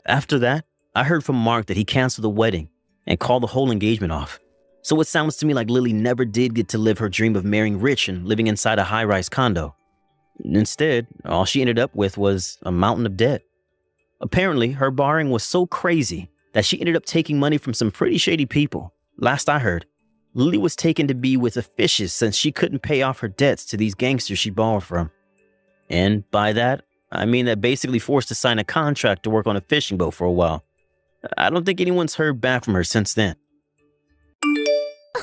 After that, I heard from Mark that he canceled the wedding and called the whole engagement off. So it sounds to me like Lily never did get to live her dream of marrying rich and living inside a high-rise condo. Instead, all she ended up with was a mountain of debt. Apparently, her borrowing was so crazy that she ended up taking money from some pretty shady people. Last I heard, Lily was taken to be with the fishes since she couldn't pay off her debts to these gangsters she borrowed from. And by that, I mean that basically forced to sign a contract to work on a fishing boat for a while. I don't think anyone's heard back from her since then.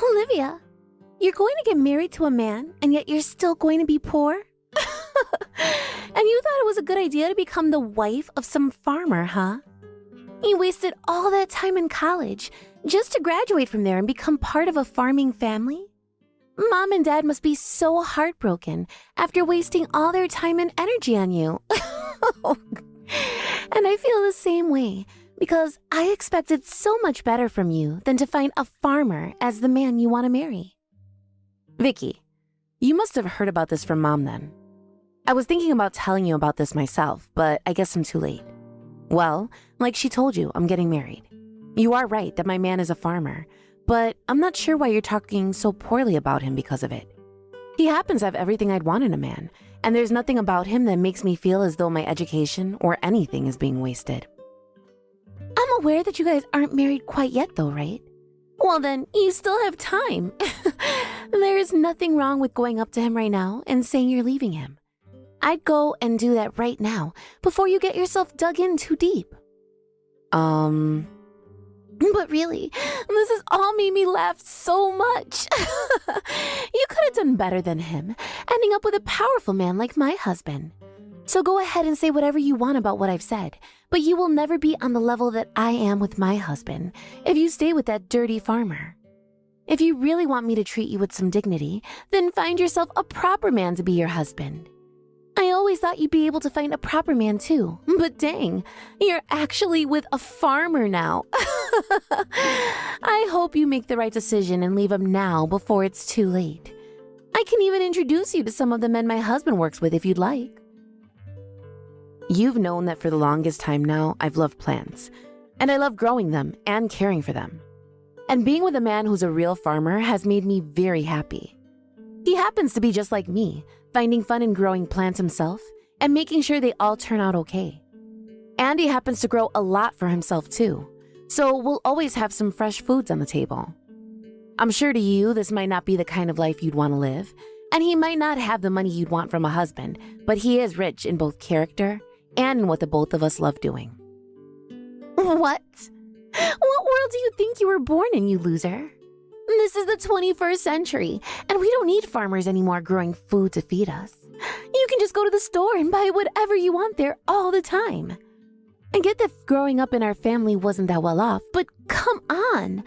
Olivia, you're going to get married to a man, and yet you're still going to be poor? And you thought it was a good idea to become the wife of some farmer, huh? You wasted all that time in college just to graduate from there and become part of a farming family? Mom and Dad must be so heartbroken after wasting all their time and energy on you. And I feel the same way because I expected so much better from you than to find a farmer as the man you want to marry. Vicky, you must have heard about this from Mom then. I was thinking about telling you about this myself, but I guess I'm too late. Well, like she told you, I'm getting married. You are right that my man is a farmer, but I'm not sure why you're talking so poorly about him because of it. He happens to have everything I'd want in a man, and there's nothing about him that makes me feel as though my education or anything is being wasted. I'm aware that you guys aren't married quite yet though, right? Well then, you still have time. There is nothing wrong with going up to him right now and saying you're leaving him. I'd go and do that right now before you get yourself dug in too deep. But really, this has all made me laugh so much. You could have done better than him, ending up with a powerful man like my husband. So go ahead and say whatever you want about what I've said, but you will never be on the level that I am with my husband if you stay with that dirty farmer. If you really want me to treat you with some dignity, then find yourself a proper man to be your husband. I always thought you'd be able to find a proper man too, but dang, you're actually with a farmer now. I hope you make the right decision and leave him now before it's too late. I can even introduce you to some of the men my husband works with if you'd like. You've known that for the longest time now, I've loved plants, and I love growing them and caring for them. And being with a man who's a real farmer has made me very happy. He happens to be just like me, finding fun in growing plants himself and making sure they all turn out okay. And he happens to grow a lot for himself too, so we'll always have some fresh foods on the table. I'm sure to you this might not be the kind of life you'd want to live, and he might not have the money you'd want from a husband, but he is rich in both character and in what the both of us love doing. What? What world do you think you were born in, you loser? This is the 21st century, and we don't need farmers anymore growing food to feed us. You can just go to the store and buy whatever you want there all the time. I get that growing up in our family wasn't that well off, but come on.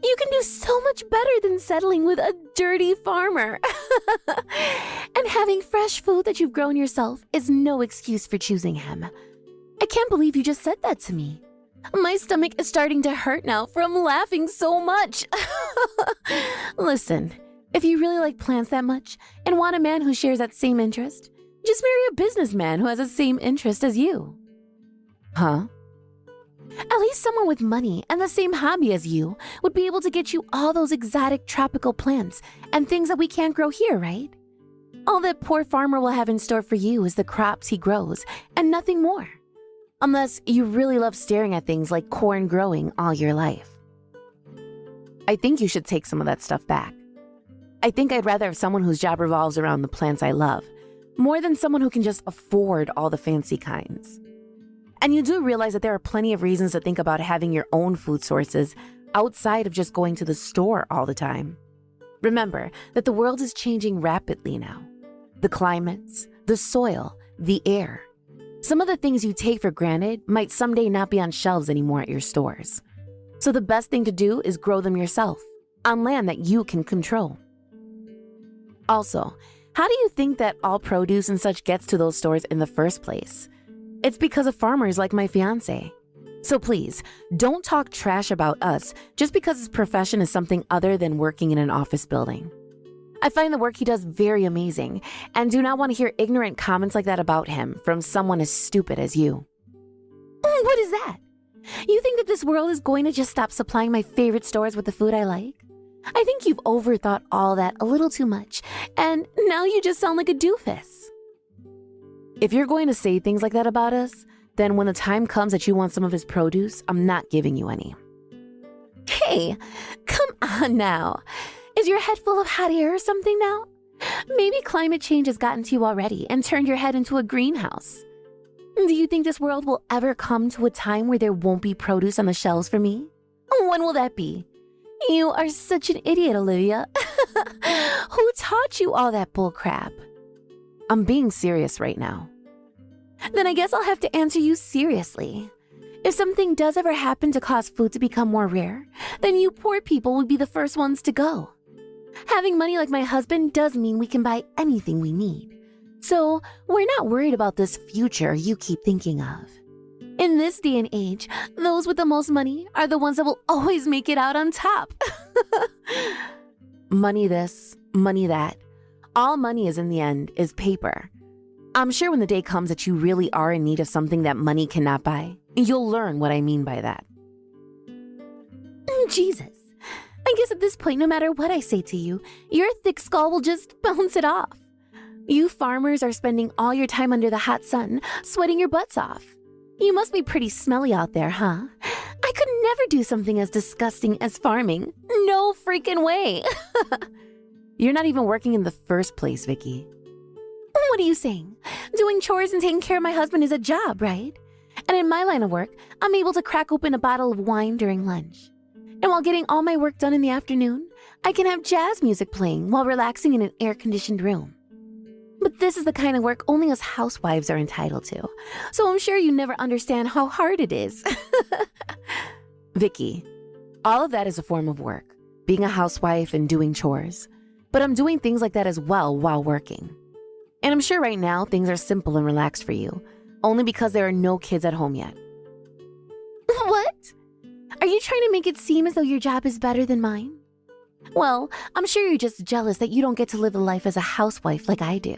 You can do so much better than settling with a dirty farmer. And having fresh food that you've grown yourself is no excuse for choosing him. I can't believe you just said that to me. My stomach is starting to hurt now from laughing so much. Listen, if you really like plants that much and want a man who shares that same interest, just marry a businessman who has the same interest as you. Huh? At least someone with money and the same hobby as you would be able to get you all those exotic tropical plants and things that we can't grow here, right? All that poor farmer will have in store for you is the crops he grows and nothing more. Unless you really love staring at things like corn growing all your life. I think you should take some of that stuff back. I think I'd rather have someone whose job revolves around the plants I love, more than someone who can just afford all the fancy kinds. And you do realize that there are plenty of reasons to think about having your own food sources outside of just going to the store all the time. Remember that the world is changing rapidly now. The climates, the soil, the air. Some of the things you take for granted might someday not be on shelves anymore at your stores. So the best thing to do is grow them yourself, on land that you can control. Also, how do you think that all produce and such gets to those stores in the first place? It's because of farmers like my fiancé. So please, don't talk trash about us just because his profession is something other than working in an office building. I find the work he does very amazing and do not want to hear ignorant comments like that about him from someone as stupid as you. What is that? You think that this world is going to just stop supplying my favorite stores with the food I like? I think you've overthought all that a little too much, and now you just sound like a doofus. If you're going to say things like that about us, then when the time comes that you want some of his produce, I'm not giving you any. Hey, come on now. Is your head full of hot air or something now? Maybe climate change has gotten to you already and turned your head into a greenhouse. Do you think this world will ever come to a time where there won't be produce on the shelves for me? When will that be? You are such an idiot, Olivia. Who taught you all that bullcrap? I'm being serious right now. Then I guess I'll have to answer you seriously. If something does ever happen to cause food to become more rare, then you poor people would be the first ones to go. Having money like my husband does mean we can buy anything we need. So we're not worried about this future you keep thinking of. In this day and age, those with the most money are the ones that will always make it out on top. Money this, money that. All money is in the end is paper. I'm sure when the day comes that you really are in need of something that money cannot buy, you'll learn what I mean by that. Jesus. I guess at this point, no matter what I say to you, your thick skull will just bounce it off. You farmers are spending all your time under the hot sun, sweating your butts off. You must be pretty smelly out there, huh? I could never do something as disgusting as farming. No freaking way. You're not even working in the first place, Vicky. What are you saying? Doing chores and taking care of my husband is a job, right? And in my line of work, I'm able to crack open a bottle of wine during lunch. And while getting all my work done in the afternoon, I can have jazz music playing while relaxing in an air-conditioned room. But this is the kind of work only us housewives are entitled to, so I'm sure you never understand how hard it is. Vicky, all of that is a form of work, being a housewife and doing chores. But I'm doing things like that as well while working. And I'm sure right now things are simple and relaxed for you, only because there are no kids at home yet. What? Are you trying to make it seem as though your job is better than mine? Well, I'm sure you're just jealous that you don't get to live a life as a housewife like I do.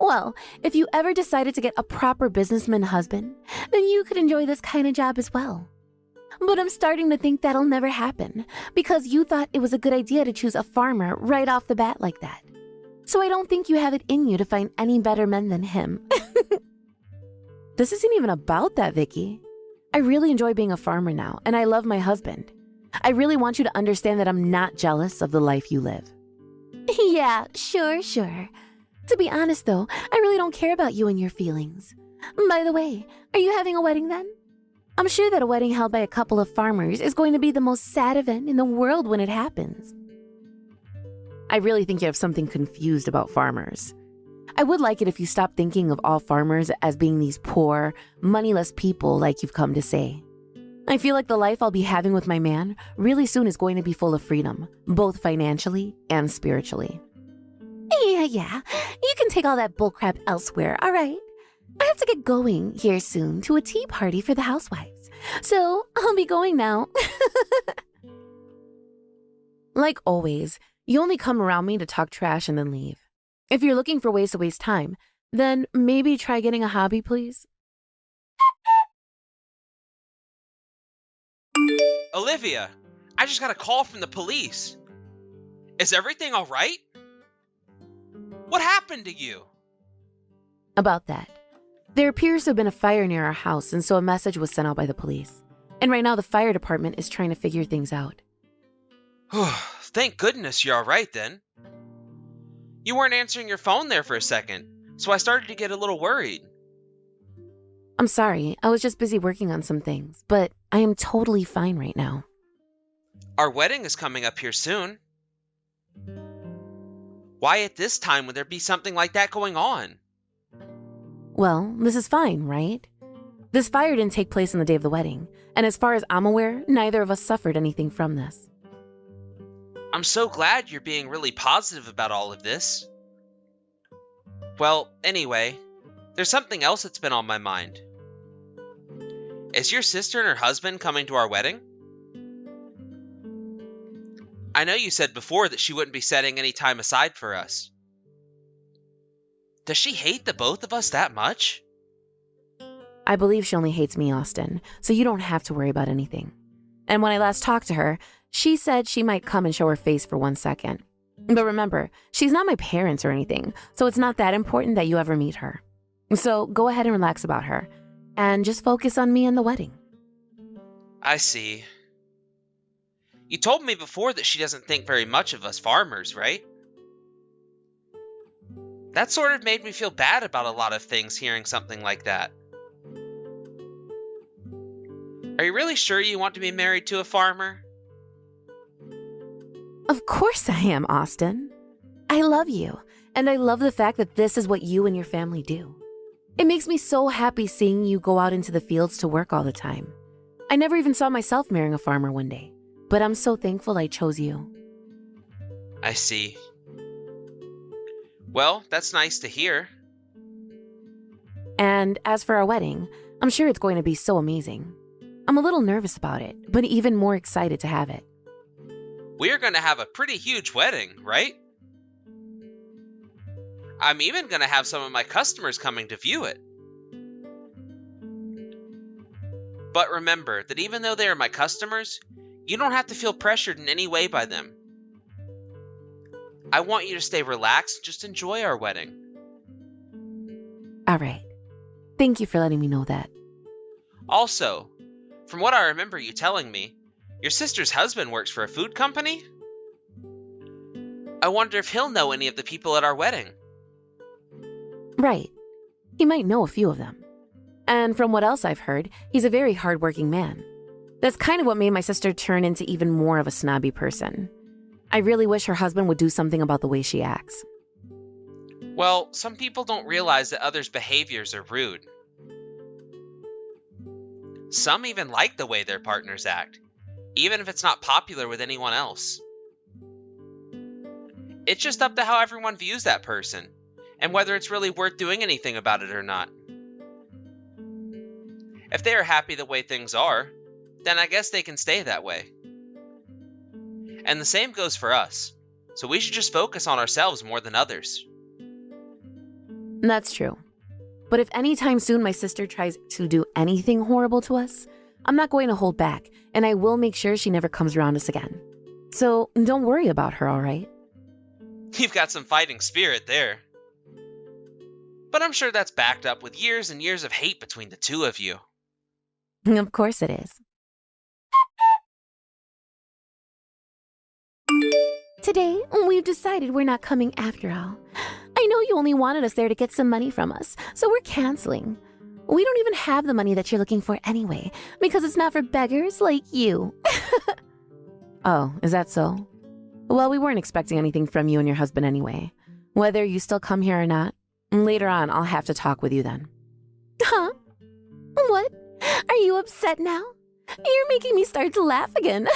Well, if you ever decided to get a proper businessman husband, then you could enjoy this kind of job as well. But I'm starting to think that'll never happen because you thought it was a good idea to choose a farmer right off the bat like that. So I don't think you have it in you to find any better men than him. This isn't even about that, Vicky. I really enjoy being a farmer now, and I love my husband. I really want you to understand that I'm not jealous of the life you live. Yeah, sure. To be honest, though, I really don't care about you and your feelings. By the way, are you having a wedding then? I'm sure that a wedding held by a couple of farmers is going to be the most sad event in the world when it happens. I really think you have something confused about farmers. I would like it if you stopped thinking of all farmers as being these poor, moneyless people like you've come to say. I feel like the life I'll be having with my man really soon is going to be full of freedom, both financially and spiritually. Yeah. You can take all that bullcrap elsewhere, all right? I have to get going here soon to a tea party for the housewives. So I'll be going now. Like always, you only come around me to talk trash and then leave. If you're looking for ways to waste time, then maybe try getting a hobby, please. Olivia, I just got a call from the police. Is everything all right? What happened to you? About that. There appears to have been a fire near our house, and so a message was sent out by the police. And right now the fire department is trying to figure things out. Thank goodness you're all right then. You weren't answering your phone there for a second, so I started to get a little worried. I'm sorry, I was just busy working on some things, but I am totally fine right now. Our wedding is coming up here soon. Why at this time would there be something like that going on? Well, this is fine, right? This fire didn't take place on the day of the wedding, and as far as I'm aware, neither of us suffered anything from this. I'm so glad you're being really positive about all of this. Well, anyway, there's something else that's been on my mind. Is your sister and her husband coming to our wedding? I know you said before that she wouldn't be setting any time aside for us. Does she hate the both of us that much? I believe she only hates me, Austin, so you don't have to worry about anything. And when I last talked to her, she said she might come and show her face for 1 second. But remember, she's not my parents or anything, so it's not that important that you ever meet her. So go ahead and relax about her, and just focus on me and the wedding. I see. You told me before that she doesn't think very much of us farmers, right? That sort of made me feel bad about a lot of things hearing something like that. Are you really sure you want to be married to a farmer? Of course I am, Austin. I love you, and I love the fact that this is what you and your family do. It makes me so happy seeing you go out into the fields to work all the time. I never even saw myself marrying a farmer one day, but I'm so thankful I chose you. I see. Well, that's nice to hear. And as for our wedding, I'm sure it's going to be so amazing. I'm a little nervous about it, but even more excited to have it. We're going to have a pretty huge wedding, right? I'm even going to have some of my customers coming to view it. But remember that even though they are my customers, you don't have to feel pressured in any way by them. I want you to stay relaxed and just enjoy our wedding. All right. Thank you for letting me know that. Also, from what I remember you telling me, your sister's husband works for a food company? I wonder if he'll know any of the people at our wedding. Right. He might know a few of them. And from what else I've heard, he's a very hardworking man. That's kind of what made my sister turn into even more of a snobby person. I really wish her husband would do something about the way she acts. Well, some people don't realize that others' behaviors are rude. Some even like the way their partners act, even if it's not popular with anyone else. It's just up to how everyone views that person, and whether it's really worth doing anything about it or not. If they are happy the way things are, then I guess they can stay that way. And the same goes for us, so we should just focus on ourselves more than others. That's true. But if anytime soon my sister tries to do anything horrible to us, I'm not going to hold back, and I will make sure she never comes around us again. So don't worry about her, all right? You've got some fighting spirit there. But I'm sure that's backed up with years and years of hate between the two of you. Of course it is. Today, we've decided we're not coming after all. I know you only wanted us there to get some money from us, so we're canceling. We don't even have the money that you're looking for anyway, because it's not for beggars like you. Oh, is that so? Well, we weren't expecting anything from you and your husband anyway. Whether you still come here or not, later on I'll have to talk with you then. Huh? What? Are you upset now? You're making me start to laugh again.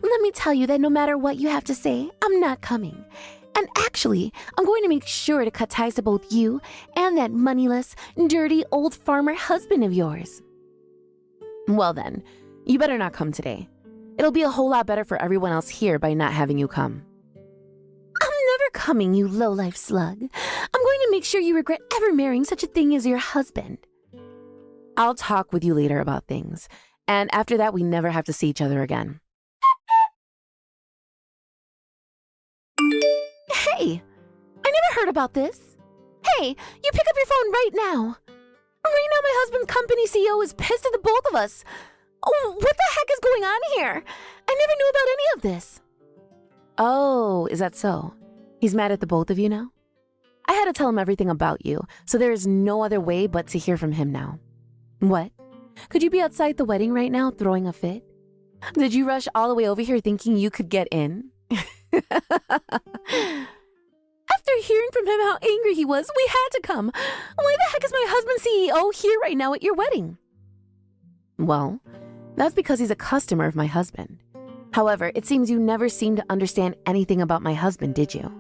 Let me tell you that no matter what you have to say, I'm not coming. And actually, I'm going to make sure to cut ties to both you and that moneyless, dirty old farmer husband of yours. Well then, you better not come today. It'll be a whole lot better for everyone else here by not having you come. I'm never coming, you low-life slug. I'm going to make sure you regret ever marrying such a thing as your husband. I'll talk with you later about things, and after that we never have to see each other again. Hey, I never heard about this. Hey, you pick up your phone right now. Right now my husband's company CEO is pissed at the both of us. Oh, what the heck is going on here? I never knew about any of this. Oh, is that so? He's mad at the both of you now? I had to tell him everything about you, so there is no other way but to hear from him now. What? Could you be outside the wedding right now throwing a fit? Did you rush all the way over here thinking you could get in? After hearing from him how angry he was, we had to come. Why the heck is my husband's CEO here right now at your wedding? Well, that's because he's a customer of my husband. However, it seems you never seemed to understand anything about my husband, did you?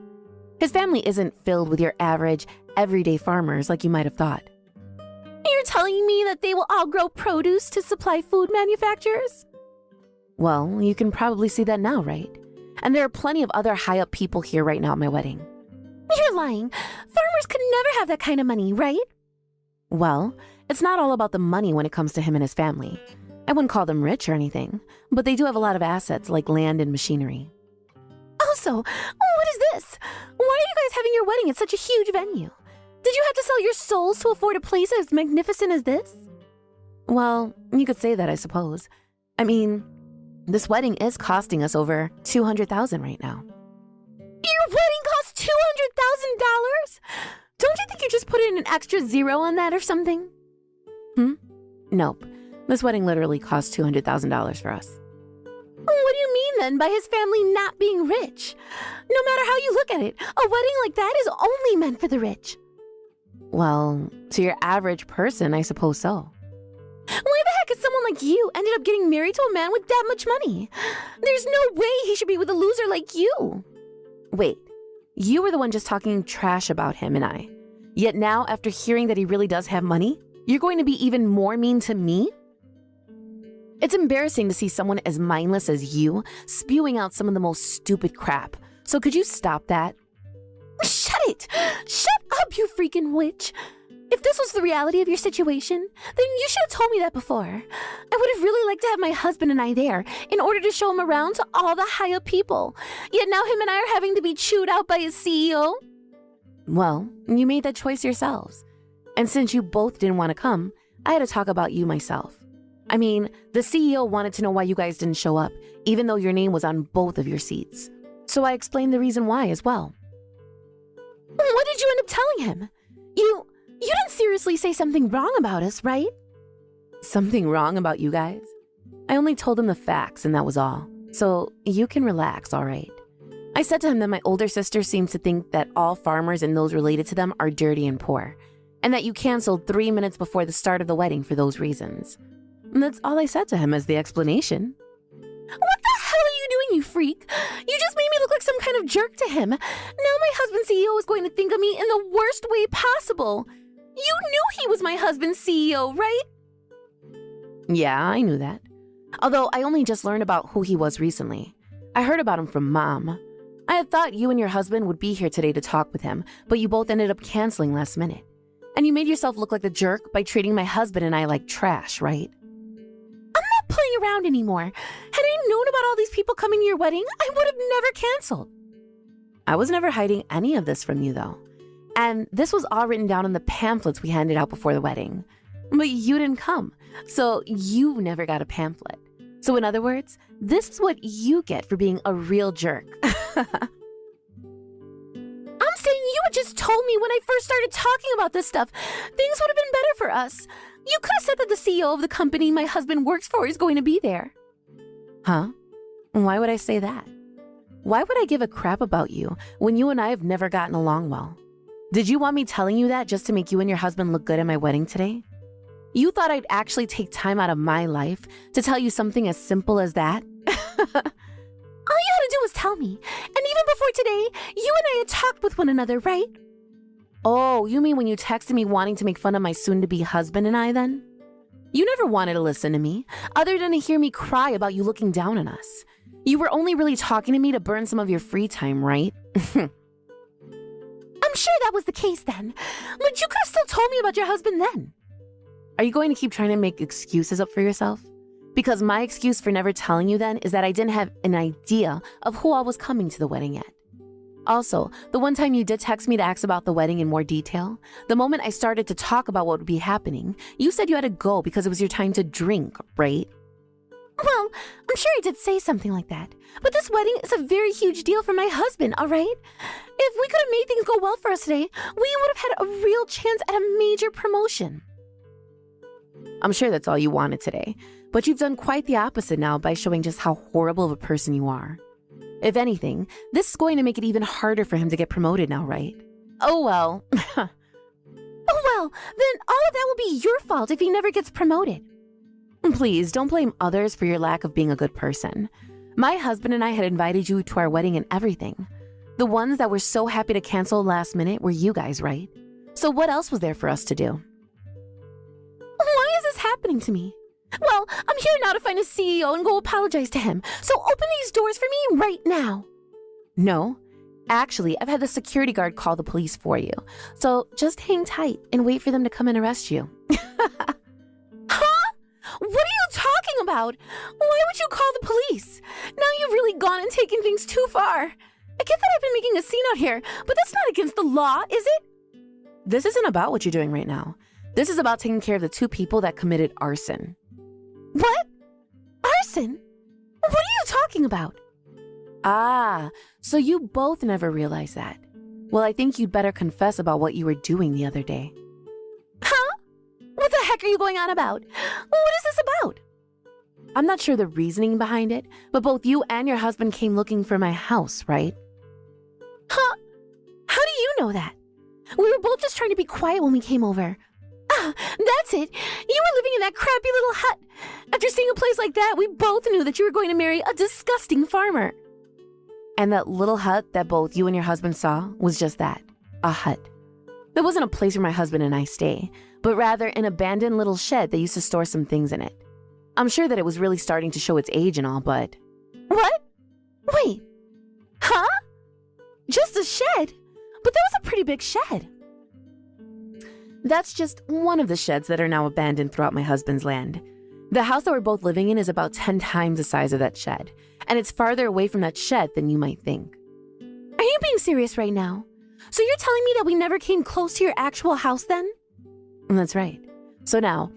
His family isn't filled with your average, everyday farmers like you might have thought. You're telling me that they will all grow produce to supply food manufacturers? Well, you can probably see that now, right? And there are plenty of other high-up people here right now at my wedding. You're lying. Farmers could never have that kind of money, right? Well, it's not all about the money when it comes to him and his family. I wouldn't call them rich or anything, but they do have a lot of assets like land and machinery. Also, what is this? Why are you guys having your wedding at such a huge venue? Did you have to sell your souls to afford a place as magnificent as this? Well, you could say that, I suppose. I mean, this wedding is costing us over $200,000 right now. Your wedding cost $200,000? Don't you think you just put in an extra zero on that or something? Nope. This wedding literally cost $200,000 for us. What do you mean then by his family not being rich? No matter how you look at it, a wedding like that is only meant for the rich. Well, to your average person, I suppose so. Why the heck is someone like you ended up getting married to a man with that much money? There's no way he should be with a loser like you. Wait, you were the one just talking trash about him and I. Yet now, after hearing that he really does have money, you're going to be even more mean to me? It's embarrassing to see someone as mindless as you spewing out some of the most stupid crap. So could you stop that? Shut it! Shut up, you freaking witch! If this was the reality of your situation, then you should have told me that before. I would have really liked to have my husband and I there in order to show him around to all the high-up people. Yet now him and I are having to be chewed out by his CEO. Well, you made that choice yourselves. And since you both didn't want to come, I had to talk about you myself. I mean, the CEO wanted to know why you guys didn't show up, even though your name was on both of your seats. So I explained the reason why as well. What did you end up telling him? You didn't seriously say something wrong about us, right? Something wrong about you guys? I only told him the facts and that was all. So you can relax, all right? I said to him that my older sister seems to think that all farmers and those related to them are dirty and poor, and that you canceled 3 minutes before the start of the wedding for those reasons. And that's all I said to him as the explanation. What the hell are you doing, you freak? You just made me look like some kind of jerk to him. Now my husband's CEO is going to think of me in the worst way possible. You knew he was my husband's CEO, right? Yeah, I knew that. Although I only just learned about who he was recently. I heard about him from Mom. I had thought you and your husband would be here today to talk with him, but you both ended up canceling last minute. And you made yourself look like the jerk by treating my husband and I like trash, right? I'm not playing around anymore. Had I known about all these people coming to your wedding, I would have never canceled. I was never hiding any of this from you, though. And this was all written down in the pamphlets we handed out before the wedding. But you didn't come, so you never got a pamphlet. So in other words, this is what you get for being a real jerk. I'm saying you had just told me when I first started talking about this stuff. Things would have been better for us. You could have said that the CEO of the company my husband works for is going to be there. Huh? Why would I say that? Why would I give a crap about you when you and I have never gotten along well? Did you want me telling you that just to make you and your husband look good at my wedding today? You thought I'd actually take time out of my life to tell you something as simple as that? All you had to do was tell me. And even before today, you and I had talked with one another, right? Oh, you mean when you texted me wanting to make fun of my soon-to-be husband and I then? You never wanted to listen to me, other than to hear me cry about you looking down on us. You were only really talking to me to burn some of your free time, right? I'm sure that was the case then, but you could have still told me about your husband then. Are you going to keep trying to make excuses up for yourself? Because my excuse for never telling you then is that I didn't have an idea of who I was coming to the wedding yet. Also, the one time you did text me to ask about the wedding in more detail, the moment I started to talk about what would be happening, you said you had to go because it was your time to drink, right? Well, I'm sure I did say something like that, but this wedding is a very huge deal for my husband, all right? If we could have made things go well for us today, we would have had a real chance at a major promotion. I'm sure that's all you wanted today, but you've done quite the opposite now by showing just how horrible of a person you are. If anything, this is going to make it even harder for him to get promoted now, right? Oh well. Oh well, then all of that will be your fault if he never gets promoted. Please, don't blame others for your lack of being a good person. My husband and I had invited you to our wedding and everything. The ones that were so happy to cancel last minute were you guys, right? So what else was there for us to do? Why is this happening to me? Well, I'm here now to find a CEO and go apologize to him. So open these doors for me right now. No. Actually, I've had the security guard call the police for you. So just hang tight and wait for them to come and arrest you. about? Why would you call the police? Now you've really gone and taken things too far. I get that I've been making a scene out here, but that's not against the law, is it? This isn't about what you're doing right now. This is about taking care of the two people that committed arson. What? Arson? What are you talking about? Ah, so you both never realized that. Well, I think you'd better confess about what you were doing the other day. Huh? What the heck are you going on about? What is this about? I'm not sure the reasoning behind it, but both you and your husband came looking for my house, right? Huh? How do you know that? We were both just trying to be quiet when we came over. Ah, that's it. You were living in that crappy little hut. After seeing a place like that, we both knew that you were going to marry a disgusting farmer. And that little hut that both you and your husband saw was just that, a hut. There wasn't a place where my husband and I stay, but rather an abandoned little shed that used to store some things in it. I'm sure that it was really starting to show its age and all, but... What? Wait. Huh? Just a shed? But that was a pretty big shed. That's just one of the sheds that are now abandoned throughout my husband's land. The house that we're both living in is about 10 times the size of that shed, and it's farther away from that shed than you might think. Are you being serious right now? So you're telling me that we never came close to your actual house then? That's right. So now,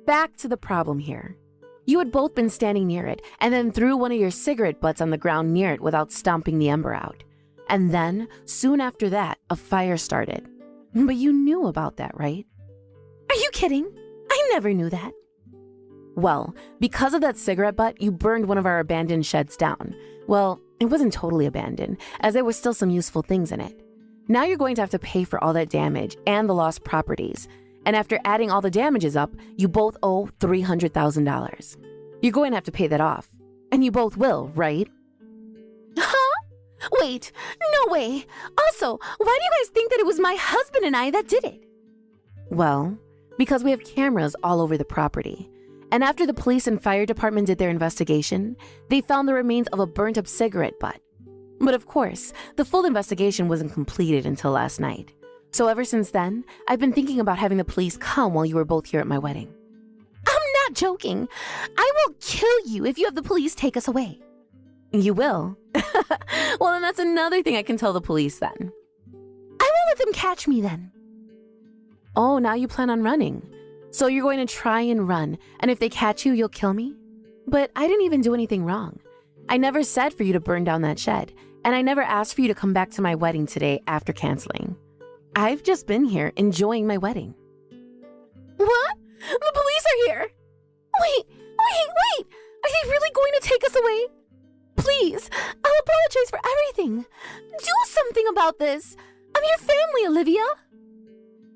back to the problem here. You had both been standing near it, and then threw one of your cigarette butts on the ground near it without stomping the ember out. And then, soon after that, a fire started. But you knew about that, right? Are you kidding? I never knew that. Well, because of that cigarette butt, you burned one of our abandoned sheds down. Well, it wasn't totally abandoned, as there were still some useful things in it. Now you're going to have to pay for all that damage and the lost properties. And after adding all the damages up, you both owe $300,000. You're going to have to pay that off. And you both will, right? Huh? Wait, no way. Also, why do you guys think that it was my husband and I that did it? Well, because we have cameras all over the property. And after the police and fire department did their investigation, they found the remains of a burnt-up cigarette butt. But of course, the full investigation wasn't completed until last night. So ever since then, I've been thinking about having the police come while you were both here at my wedding. I'm not joking. I will kill you if you have the police take us away. You will? Well, then that's another thing I can tell the police then. I won't let them catch me then. Oh, now you plan on running. So you're going to try and run, and if they catch you, you'll kill me? But I didn't even do anything wrong. I never said for you to burn down that shed, and I never asked for you to come back to my wedding today after canceling. I've just been here enjoying my wedding. What? The police are here! Wait! Are they really going to take us away? Please, I'll apologize for everything. Do something about this. I'm your family, Olivia.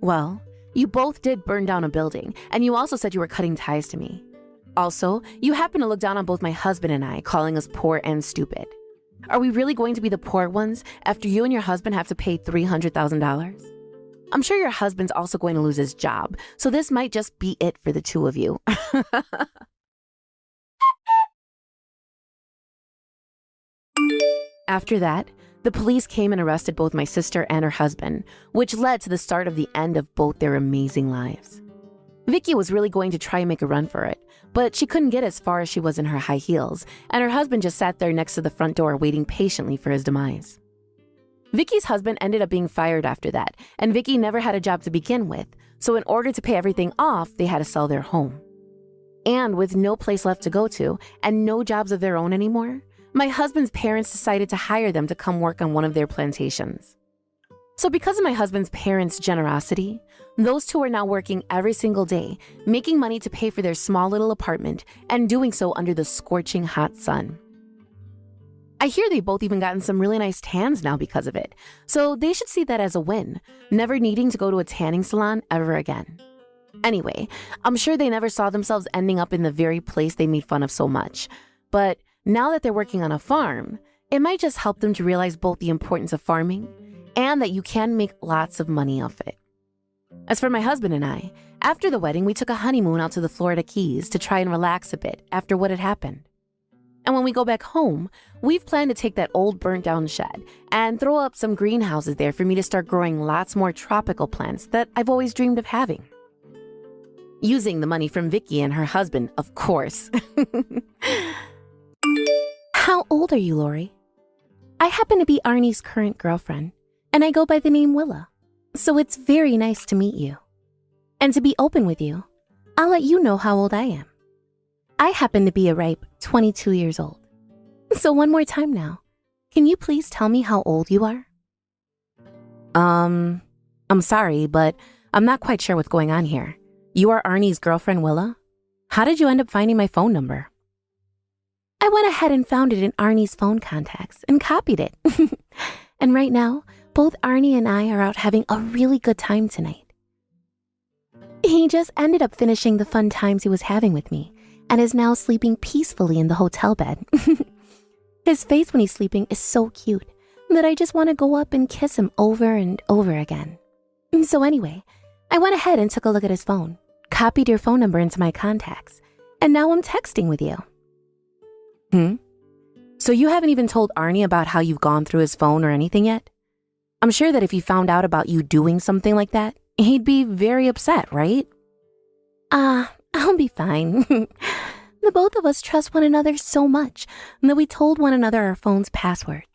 Well, you both did burn down a building, and you also said you were cutting ties to me. Also, you happen to look down on both my husband and I, calling us poor and stupid. Are we really going to be the poor ones after you and your husband have to pay $300,000? I'm sure your husband's also going to lose his job, so this might just be it for the two of you. After that, the police came and arrested both my sister and her husband, which led to the start of the end of both their amazing lives. Vicky was really going to try and make a run for it, but she couldn't get as far as she was in her high heels, and her husband just sat there next to the front door waiting patiently for his demise. Vicky's husband ended up being fired after that, and Vicky never had a job to begin with, so in order to pay everything off, they had to sell their home. And with no place left to go to, and no jobs of their own anymore, my husband's parents decided to hire them to come work on one of their plantations. So because of my husband's parents' generosity, those two are now working every single day, making money to pay for their small little apartment, and doing so under the scorching hot sun. I hear they've both even gotten some really nice tans now because of it, so they should see that as a win, never needing to go to a tanning salon ever again. Anyway, I'm sure they never saw themselves ending up in the very place they made fun of so much, but now that they're working on a farm, it might just help them to realize both the importance of farming and that you can make lots of money off it. As for my husband and I, after the wedding, we took a honeymoon out to the Florida Keys to try and relax a bit after what had happened. And when we go back home, we've planned to take that old burnt down shed and throw up some greenhouses there for me to start growing lots more tropical plants that I've always dreamed of having. Using the money from Vicky and her husband, of course. How old are you, Lori? I happen to be Arnie's current girlfriend, and I go by the name Willa, so it's very nice to meet you. And to be open with you, I'll let you know how old I am. I happen to be a ripe 22 years old. So one more time now, can you please tell me how old you are? I'm sorry, but I'm not quite sure what's going on here. You are Arnie's girlfriend, Willa? How did you end up finding my phone number? I went ahead and found it in Arnie's phone contacts and copied it. And right now, both Arnie and I are out having a really good time tonight. He just ended up finishing the fun times he was having with me and is now sleeping peacefully in the hotel bed. His face when he's sleeping is so cute that I just want to go up and kiss him over and over again. So anyway, I went ahead and took a look at his phone, copied your phone number into my contacts, and now I'm texting with you. So you haven't even told Arnie about how you've gone through his phone or anything yet? I'm sure that if he found out about you doing something like that, he'd be very upset, right? I'll be fine. The both of us trust one another so much that we told one another our phone's passwords.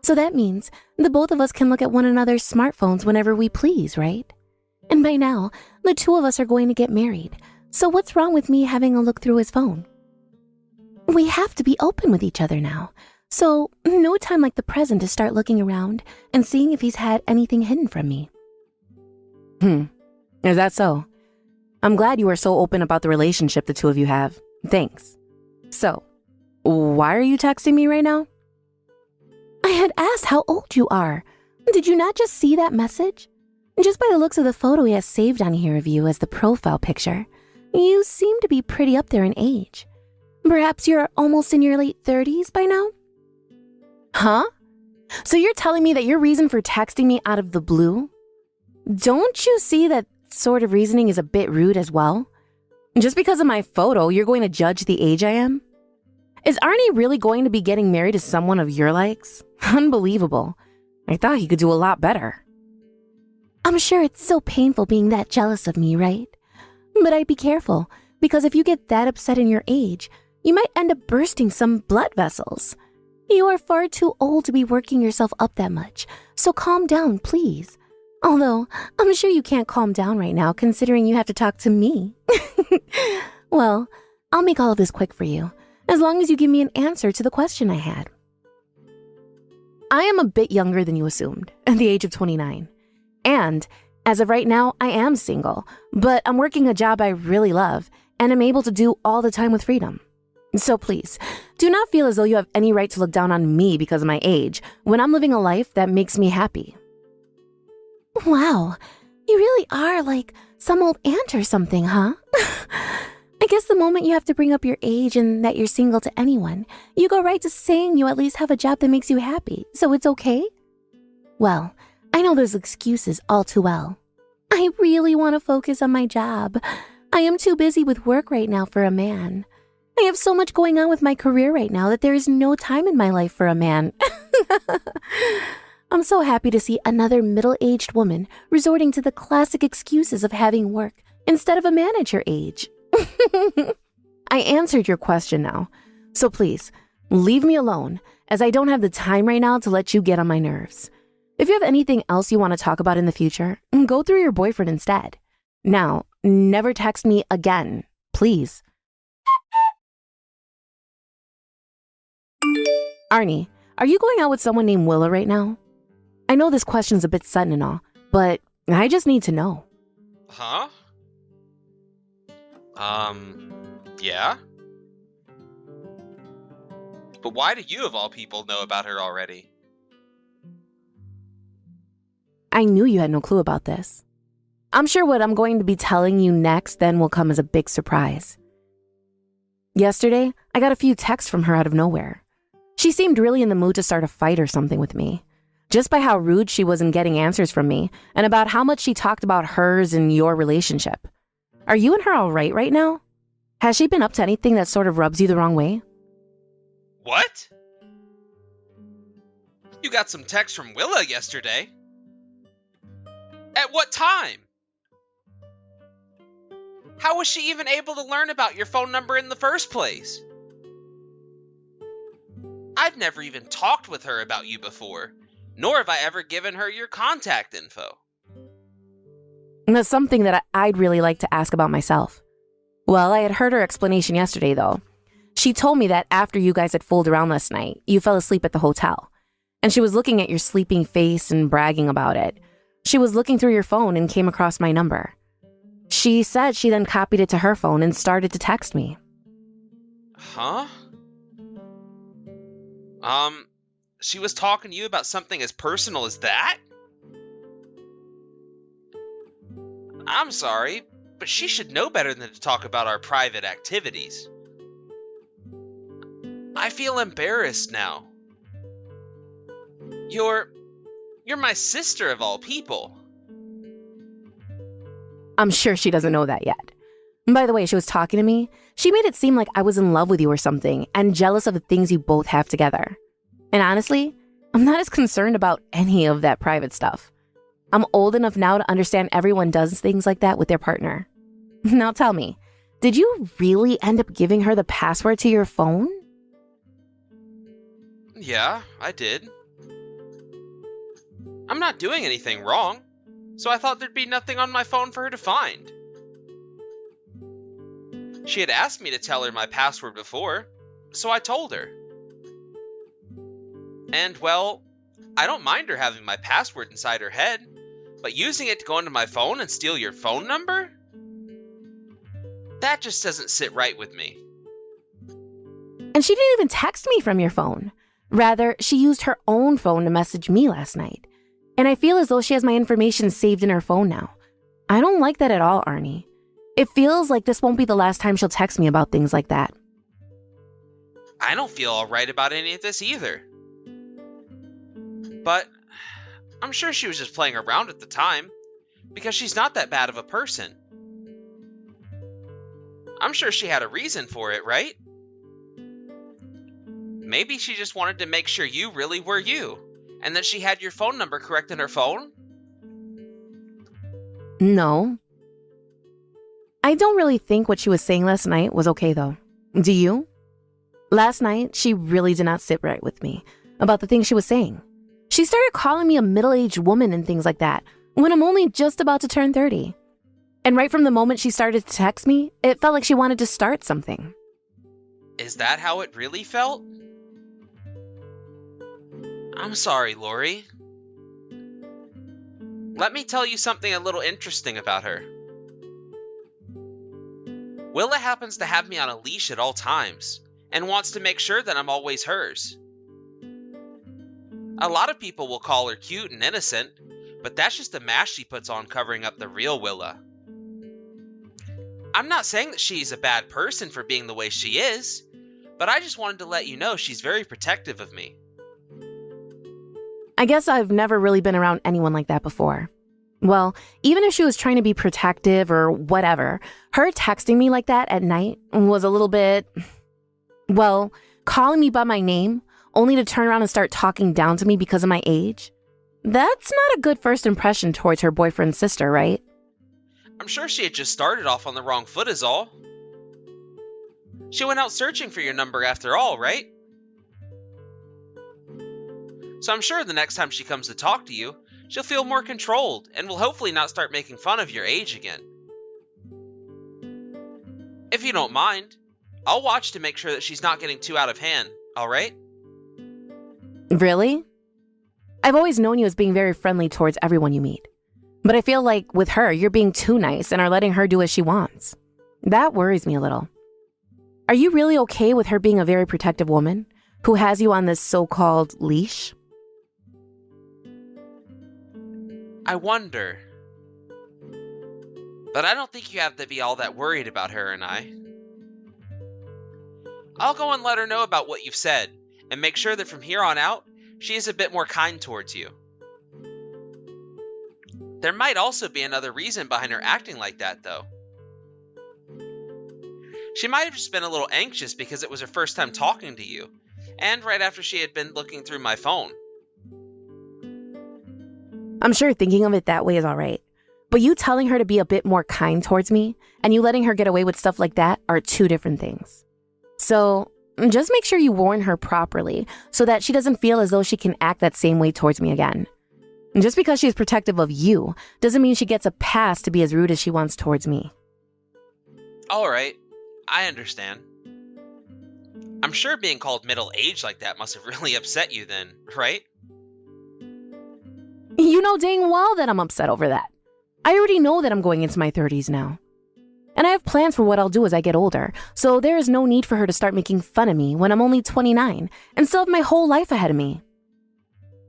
So that means the both of us can look at one another's smartphones whenever we please, right? And by now, the two of us are going to get married. So what's wrong with me having a look through his phone? We have to be open with each other now. So no time like the present to start looking around and seeing if he's had anything hidden from me. Is that so? I'm glad you are so open about the relationship the two of you have. Thanks. So, why are you texting me right now? I had asked how old you are. Did you not just see that message? Just by the looks of the photo he has saved on here of you as the profile picture, you seem to be pretty up there in age. Perhaps you're almost in your late 30s by now? Huh? So you're telling me that your reason for texting me out of the blue? Don't you see that sort of reasoning is a bit rude as well? Just because of my photo, you're going to judge the age I am? Is Arnie really going to be getting married to someone of your likes? Unbelievable. I thought he could do a lot better. I'm sure it's so painful being that jealous of me, right? But I'd be careful, because if you get that upset in your age, you might end up bursting some blood vessels. You are far too old to be working yourself up that much, so calm down, please. Although, I'm sure you can't calm down right now considering you have to talk to me. Well, I'll make all of this quick for you, as long as you give me an answer to the question I had. I am a bit younger than you assumed, at the age of 29. And, as of right now, I am single, but I'm working a job I really love, and am able to do all the time with freedom. So please, do not feel as though you have any right to look down on me because of my age, when I'm living a life that makes me happy. Wow, you really are like some old aunt or something, huh? I guess the moment you have to bring up your age and that you're single to anyone, you go right to saying you at least have a job that makes you happy, so it's okay? Well, I know those excuses all too well. I really want to focus on my job. I am too busy with work right now for a man. I have so much going on with my career right now that there is no time in my life for a man. I'm so happy to see another middle-aged woman resorting to the classic excuses of having work instead of a man at your age. I answered your question now, so please, leave me alone, as I don't have the time right now to let you get on my nerves. If you have anything else you want to talk about in the future, go through your boyfriend instead. Now, never text me again, please. Arnie, are you going out with someone named Willa right now? I know this question's a bit sudden and all, but I just need to know. Huh? Yeah? But why do you, of all people, know about her already? I knew you had no clue about this. I'm sure what I'm going to be telling you next then will come as a big surprise. Yesterday, I got a few texts from her out of nowhere. She seemed really in the mood to start a fight or something with me. Just by how rude she was in getting answers from me, and about how much she talked about hers and your relationship. Are you and her all right now? Has she been up to anything that sort of rubs you the wrong way? What? You got some text from Willa yesterday? At what time? How was she even able to learn about your phone number in the first place? I've never even talked with her about you before, nor have I ever given her your contact info. And that's something that I'd really like to ask about myself. Well, I had heard her explanation yesterday, though. She told me that after you guys had fooled around last night, you fell asleep at the hotel. And she was looking at your sleeping face and bragging about it. She was looking through your phone and came across my number. She said she then copied it to her phone and started to text me. Huh? She was talking to you about something as personal as that? I'm sorry, but she should know better than to talk about our private activities. I feel embarrassed now. You're my sister of all people. I'm sure she doesn't know that yet. By the way, she was talking to me. She made it seem like I was in love with you or something and jealous of the things you both have together. And honestly, I'm not as concerned about any of that private stuff. I'm old enough now to understand everyone does things like that with their partner. Now tell me, did you really end up giving her the password to your phone? Yeah, I did. I'm not doing anything wrong, so I thought there'd be nothing on my phone for her to find. She had asked me to tell her my password before, so I told her. And, well, I don't mind her having my password inside her head, but using it to go into my phone and steal your phone number? That just doesn't sit right with me. And she didn't even text me from your phone. Rather, she used her own phone to message me last night. And I feel as though she has my information saved in her phone now. I don't like that at all, Arnie. It feels like this won't be the last time she'll text me about things like that. I don't feel alright about any of this either. But I'm sure she was just playing around at the time, because she's not that bad of a person. I'm sure she had a reason for it, right? Maybe she just wanted to make sure you really were you, and that she had your phone number correct in her phone? No. I don't really think what she was saying last night was okay, though. Do you? Last night, she really did not sit right with me about the things she was saying. She started calling me a middle-aged woman and things like that when I'm only just about to turn 30. And right from the moment she started to text me, it felt like she wanted to start something. Is that how it really felt? I'm sorry, Lori. Let me tell you something a little interesting about her. Willa happens to have me on a leash at all times, and wants to make sure that I'm always hers. A lot of people will call her cute and innocent, but that's just the mask she puts on covering up the real Willa. I'm not saying that she's a bad person for being the way she is, but I just wanted to let you know she's very protective of me. I guess I've never really been around anyone like that before. Well, even if she was trying to be protective or whatever, her texting me like that at night was a little bit, well, calling me by my name only to turn around and start talking down to me because of my age. That's not a good first impression towards her boyfriend's sister, right? I'm sure she had just started off on the wrong foot is all. She went out searching for your number after all, right? So I'm sure the next time she comes to talk to you, she'll feel more controlled and will hopefully not start making fun of your age again. If you don't mind, I'll watch to make sure that she's not getting too out of hand, alright? Really? I've always known you as being very friendly towards everyone you meet. But I feel like with her, you're being too nice and are letting her do as she wants. That worries me a little. Are you really okay with her being a very protective woman who has you on this so-called leash? I wonder. But I don't think you have to be all that worried about her and I. I'll go and let her know about what you've said, and make sure that from here on out, she is a bit more kind towards you. There might also be another reason behind her acting like that, though. She might have just been a little anxious because it was her first time talking to you, and right after she had been looking through my phone. I'm sure thinking of it that way is all right. But you telling her to be a bit more kind towards me and you letting her get away with stuff like that are two different things. So just make sure you warn her properly so that she doesn't feel as though she can act that same way towards me again. And just because she's protective of you doesn't mean she gets a pass to be as rude as she wants towards me. All right, I understand. I'm sure being called middle-aged like that must have really upset you then, right? You know dang well that I'm upset over that. I already know that I'm going into my 30s now. And I have plans for what I'll do as I get older, so there is no need for her to start making fun of me when I'm only 29 and still have my whole life ahead of me.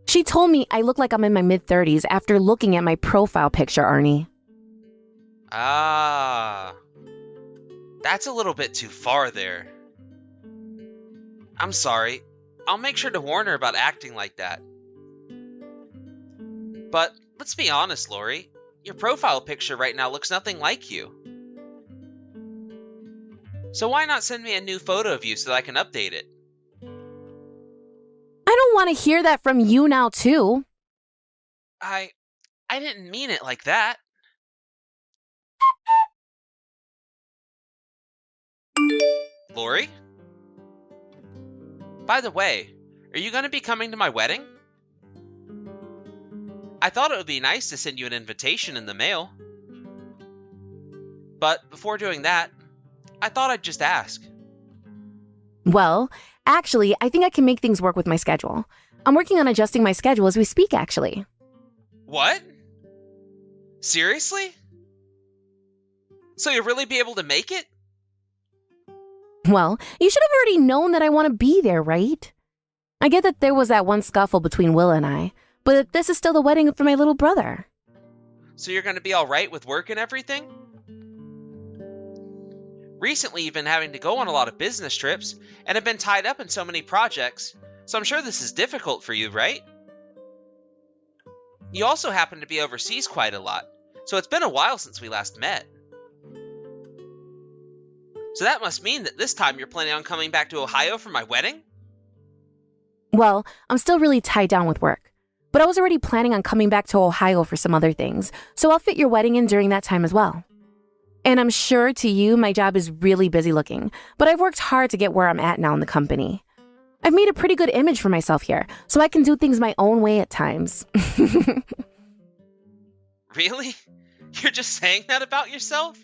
She told me I look like I'm in my mid-30s after looking at my profile picture, Arnie. Ah, that's a little bit too far there. I'm sorry. I'll make sure to warn her about acting like that. But let's be honest, Lori. Your profile picture right now looks nothing like you. So why not send me a new photo of you so that I can update it? I don't want to hear that from you now, too. I didn't mean it like that. Lori? By the way, are you going to be coming to my wedding? I thought it would be nice to send you an invitation in the mail. But before doing that, I thought I'd just ask. Well, actually, I think I can make things work with my schedule. I'm working on adjusting my schedule as we speak, actually. What? Seriously? So you'll really be able to make it? Well, you should have already known that I want to be there, right? I get that there was that one scuffle between Will and I, but this is still the wedding for my little brother. So you're going to be alright with work and everything? Recently, you've been having to go on a lot of business trips and have been tied up in so many projects, so I'm sure this is difficult for you, right? You also happen to be overseas quite a lot, so it's been a while since we last met. So that must mean that this time you're planning on coming back to Ohio for my wedding? Well, I'm still really tied down with work, but I was already planning on coming back to Ohio for some other things, so I'll fit your wedding in during that time as well. And I'm sure to you, my job is really busy looking, but I've worked hard to get where I'm at now in the company. I've made a pretty good image for myself here, so I can do things my own way at times. Really? You're just saying that about yourself?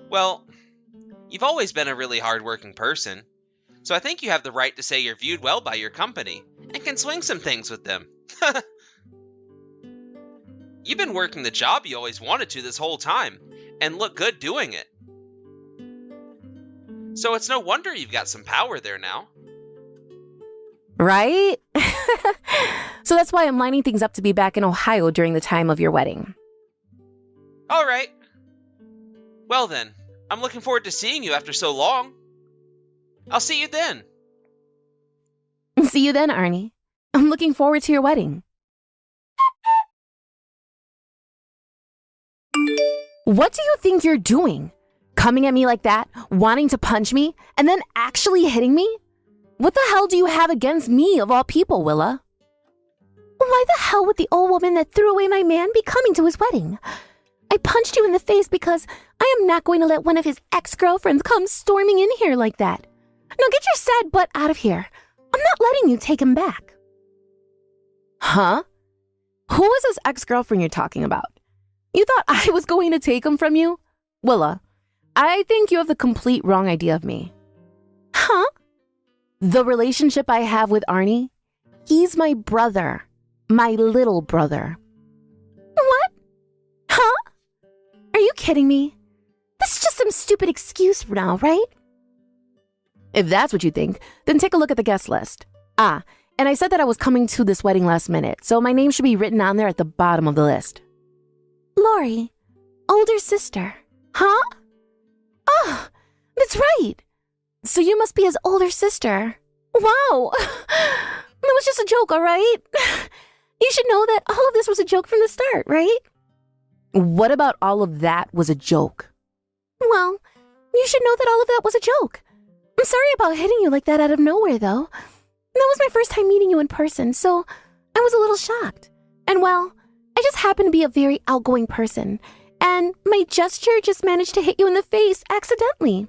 Well, you've always been a really hard-working person, so I think you have the right to say you're viewed well by your company and can swing some things with them. You've been working the job you always wanted to this whole time, and look good doing it. So it's no wonder you've got some power there now. Right? So that's why I'm lining things up to be back in Ohio during the time of your wedding. All right. Well then, I'm looking forward to seeing you after so long. I'll see you then. See you then, Arnie. I'm looking forward to your wedding. What do you think you're doing? Coming at me like that, wanting to punch me, and then actually hitting me? What the hell do you have against me, of all people, Willa? Why the hell would the old woman that threw away my man be coming to his wedding? I punched you in the face because I am not going to let one of his ex-girlfriends come storming in here like that. Now get your sad butt out of here. I'm not letting you take him back. Huh? Who is this ex-girlfriend you're talking about? You thought I was going to take him from you? Willa, I think you have the complete wrong idea of me. Huh? The relationship I have with Arnie? He's my brother. My little brother. What? Huh? Are you kidding me? This is just some stupid excuse now, right? If that's what you think, then take a look at the guest list. Ah, and I said that I was coming to this wedding last minute, so my name should be written on there at the bottom of the list. Lori, older sister. Huh? Oh, that's right. So you must be his older sister. Wow. That was just a joke, all right? You should know that all of this was a joke from the start, right? What about all of that was a joke? Well, you should know that all of that was a joke. I'm sorry about hitting you like that out of nowhere, though. That was my first time meeting you in person, so I was a little shocked. And well, I just happen to be a very outgoing person, and my gesture just managed to hit you in the face accidentally.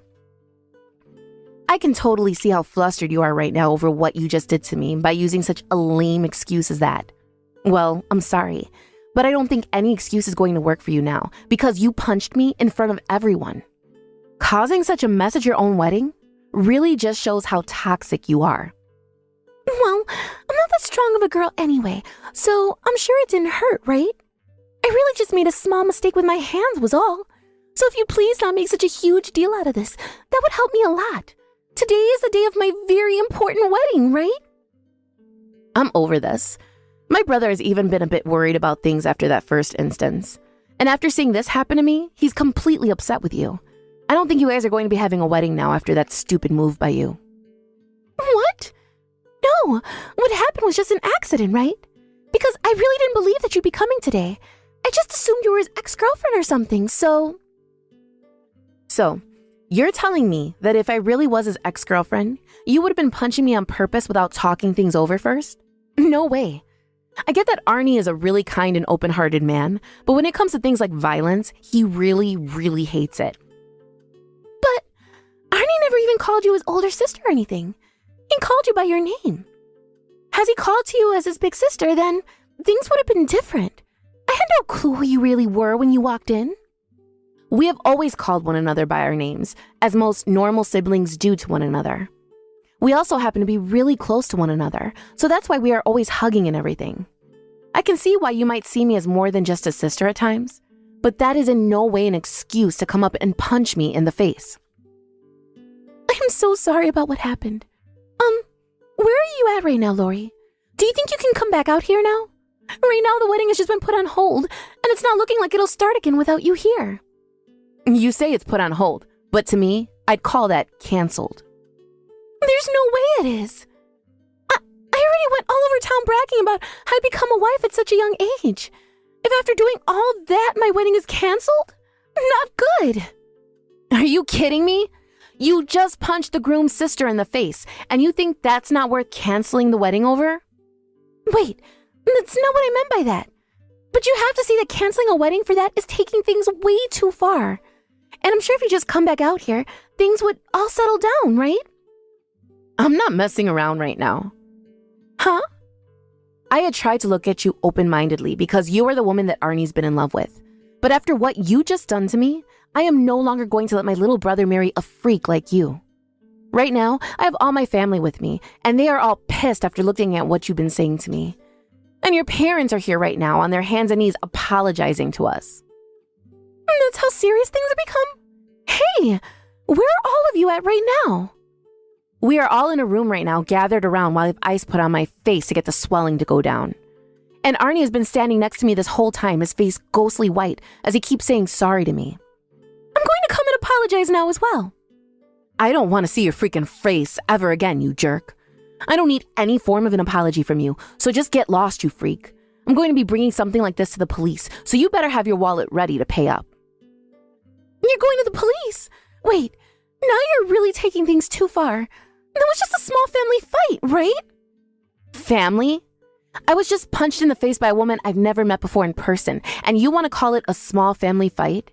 I can totally see how flustered you are right now over what you just did to me by using such a lame excuse as that. Well, I'm sorry, but I don't think any excuse is going to work for you now because you punched me in front of everyone. Causing such a mess at your own wedding really just shows how toxic you are. Well, I'm not that strong of a girl anyway, so I'm sure it didn't hurt, right? I really just made a small mistake with my hands was all. So if you please not make such a huge deal out of this, that would help me a lot. Today is the day of my very important wedding, right? I'm over this. My brother has even been a bit worried about things after that first instance. And after seeing this happen to me, he's completely upset with you. I don't think you guys are going to be having a wedding now after that stupid move by you. What? No, what happened was just an accident, right? Because I really didn't believe that you'd be coming today. I just assumed you were his ex-girlfriend or something, so... So, you're telling me that if I really was his ex-girlfriend, you would have been punching me on purpose without talking things over first? No way. I get that Arnie is a really kind and open-hearted man, but when it comes to things like violence, he really, really hates it. But Arnie never even called you his older sister or anything. He called you by your name. Has he called to you as his big sister, then things would have been different. I had no clue who you really were when you walked in. We have always called one another by our names, as most normal siblings do to one another. We also happen to be really close to one another, so that's why we are always hugging and everything. I can see why you might see me as more than just a sister at times, but that is in no way an excuse to come up and punch me in the face. I'm so sorry about what happened. Where are you at right now, Lori? Do you think you can come back out here now? Right now, the wedding has just been put on hold, and it's not looking like it'll start again without you here. You say it's put on hold, but to me, I'd call that canceled. There's no way it is. I already went all over town bragging about how I'd become a wife at such a young age. If after doing all that, my wedding is canceled? Not good. Are you kidding me? You just punched the groom's sister in the face, and you think that's not worth canceling the wedding over? Wait, that's not what I meant by that. But you have to see that canceling a wedding for that is taking things way too far. And I'm sure if you just come back out here, things would all settle down, right? I'm not messing around right now. Huh? I had tried to look at you open-mindedly because you are the woman that Arnie's been in love with. But after what you just done to me, I am no longer going to let my little brother marry a freak like you. Right now, I have all my family with me, and they are all pissed after looking at what you've been saying to me. And your parents are here right now on their hands and knees apologizing to us. That's how serious things have become? Hey, where are all of you at right now? We are all in a room right now, gathered around while I have ice put on my face to get the swelling to go down. And Arnie has been standing next to me this whole time, his face ghostly white, as he keeps saying sorry to me. I'm going to come and apologize now as well. I don't want to see your freaking face ever again, you jerk. I don't need any form of an apology from you, so just get lost, you freak. I'm going to be bringing something like this to the police, so you better have your wallet ready to pay up. You're going to the police? Wait, now you're really taking things too far. That was just a small family fight, right? Family? I was just punched in the face by a woman I've never met before in person, and you want to call it a small family fight?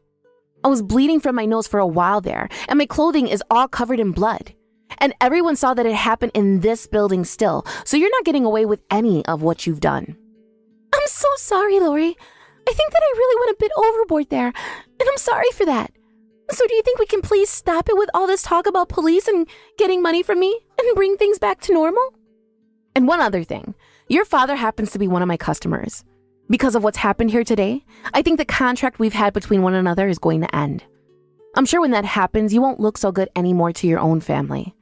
I was bleeding from my nose for a while there, and my clothing is all covered in blood. And everyone saw that it happened in this building still, so you're not getting away with any of what you've done. I'm so sorry, Lori. I think that I really went a bit overboard there, and I'm sorry for that. So do you think we can please stop it with all this talk about police and getting money from me and bring things back to normal? And one other thing, your father happens to be one of my customers. Because of what's happened here today, I think the contract we've had between one another is going to end. I'm sure when that happens, you won't look so good anymore to your own family.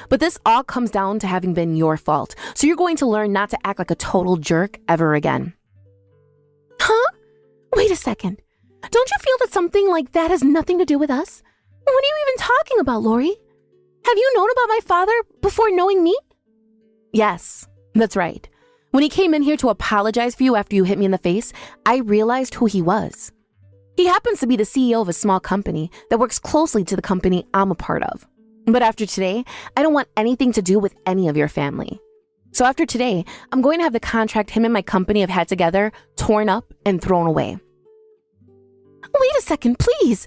But this all comes down to having been your fault, so you're going to learn not to act like a total jerk ever again. Huh? Wait a second. Don't you feel that something like that has nothing to do with us? What are you even talking about, Lori? Have you known about my father before knowing me? Yes, that's right. When he came in here to apologize for you after you hit me in the face, I realized who he was. He happens to be the CEO of a small company that works closely to the company I'm a part of. But after today, I don't want anything to do with any of your family. So after today, I'm going to have the contract him and my company have had together torn up and thrown away. Wait a second, please.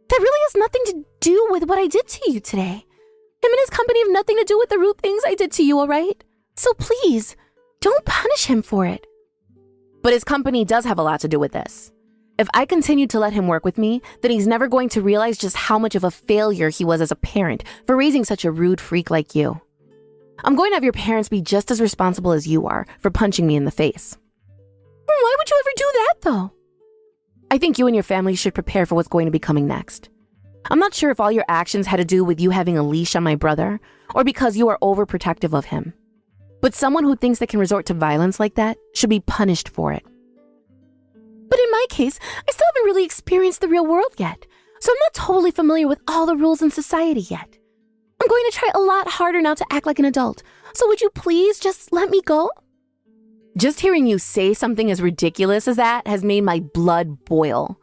That really has nothing to do with what I did to you today. Him and his company have nothing to do with the rude things I did to you, all right? So please, don't punish him for it. But his company does have a lot to do with this. If I continue to let him work with me, then he's never going to realize just how much of a failure he was as a parent for raising such a rude freak like you. I'm going to have your parents be just as responsible as you are for punching me in the face. Why would you ever do that, though? I think you and your family should prepare for what's going to be coming next. I'm not sure if all your actions had to do with you having a leash on my brother or because you are overprotective of him. But someone who thinks they can resort to violence like that should be punished for it. But in my case, I still haven't really experienced the real world yet, so I'm not totally familiar with all the rules in society yet. I'm going to try a lot harder now to act like an adult, so would you please just let me go? Just hearing you say something as ridiculous as that has made my blood boil.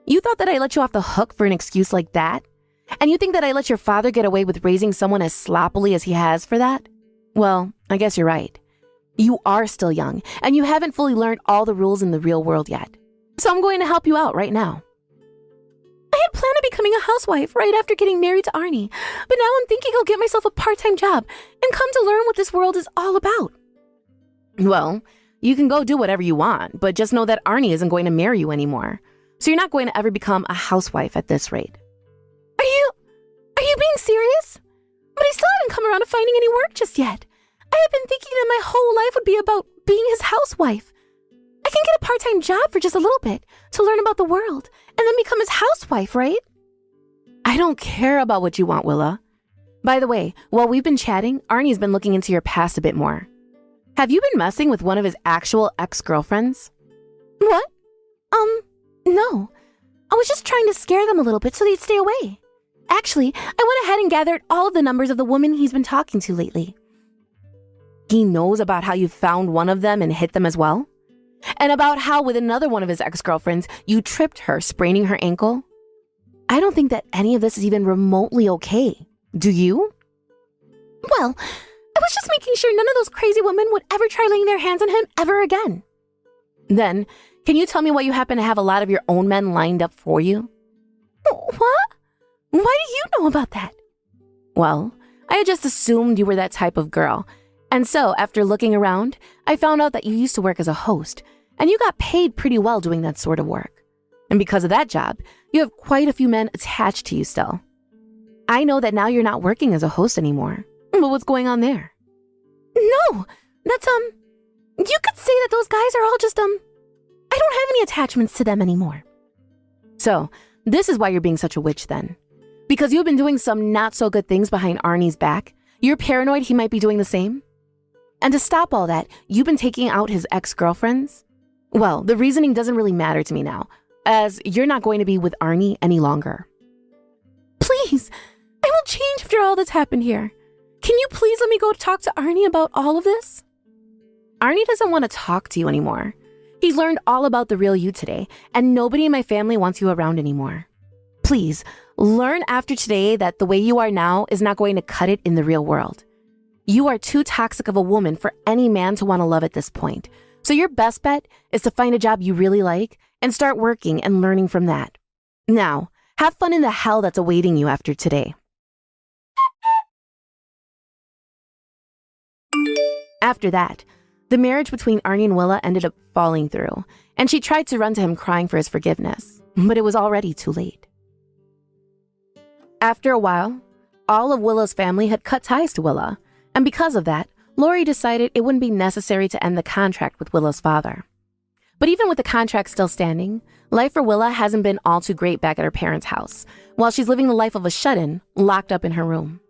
You thought that I let you off the hook for an excuse like that? And you think that I let your father get away with raising someone as sloppily as he has for that? Well, I guess you're right. You are still young, and you haven't fully learned all the rules in the real world yet. So I'm going to help you out right now. I had planned on becoming a housewife right after getting married to Arnie, but now I'm thinking I'll get myself a part-time job and come to learn what this world is all about. Well, you can go do whatever you want, but just know that Arnie isn't going to marry you anymore. So you're not going to ever become a housewife at this rate. Are you being serious? But I still haven't come around to finding any work just yet. I have been thinking that my whole life would be about being his housewife. I can get a part-time job for just a little bit to learn about the world and then become his housewife, right? I don't care about what you want, Willa. By the way, while we've been chatting, Arnie's been looking into your past a bit more. Have you been messing with one of his actual ex-girlfriends? What? No. I was just trying to scare them a little bit so they'd stay away. Actually, I went ahead and gathered all of the numbers of the women he's been talking to lately. He knows about how you found one of them and hit them as well? And about how with another one of his ex-girlfriends, you tripped her, spraining her ankle? I don't think that any of this is even remotely okay. Do you? Well, I was just making sure none of those crazy women would ever try laying their hands on him ever again. Then, can you tell me why you happen to have a lot of your own men lined up for you? What? Why do you know about that? Well, I had just assumed you were that type of girl. And so, after looking around, I found out that you used to work as a host, and you got paid pretty well doing that sort of work. And because of that job, you have quite a few men attached to you still. I know that now you're not working as a host anymore. But what's going on there? No, that's, you could say that those guys are all just, I don't have any attachments to them anymore. So, this is why you're being such a witch then. Because you've been doing some not so good things behind Arnie's back, you're paranoid he might be doing the same? And to stop all that, you've been taking out his ex-girlfriends? Well, the reasoning doesn't really matter to me now, as you're not going to be with Arnie any longer. Please, I will change after all that's happened here. Can you please let me go talk to Arnie about all of this? Arnie doesn't want to talk to you anymore. He's learned all about the real you today, and nobody in my family wants you around anymore. Please, learn after today that the way you are now is not going to cut it in the real world. You are too toxic of a woman for any man to want to love at this point. So your best bet is to find a job you really like and start working and learning from that. Now, have fun in the hell that's awaiting you after today. After that, the marriage between Arnie and Willa ended up falling through, and she tried to run to him crying for his forgiveness, but it was already too late. After a while, all of Willa's family had cut ties to Willa, and because of that, Lori decided it wouldn't be necessary to end the contract with Willa's father. But even with the contract still standing, life for Willa hasn't been all too great back at her parents' house, while she's living the life of a shut-in, locked up in her room.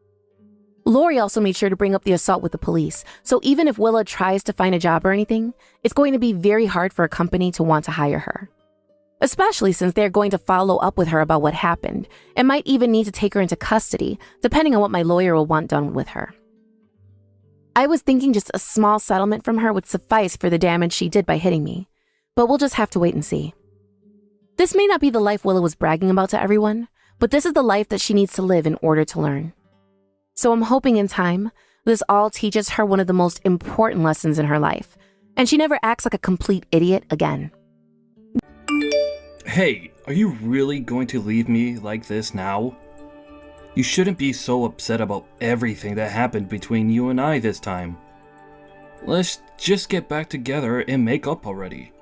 Lori also made sure to bring up the assault with the police, so even if Willa tries to find a job or anything, it's going to be very hard for a company to want to hire her. Especially since they're going to follow up with her about what happened, and might even need to take her into custody, depending on what my lawyer will want done with her. I was thinking just a small settlement from her would suffice for the damage she did by hitting me, but we'll just have to wait and see. This may not be the life Willa was bragging about to everyone, but this is the life that she needs to live in order to learn. So I'm hoping in time, This all teaches her one of the most important lessons in her life, and she never acts like a complete idiot again. Hey, are you really going to leave me like this now? You shouldn't be so upset about everything that happened between you and I this time. Let's just get back together and make up already.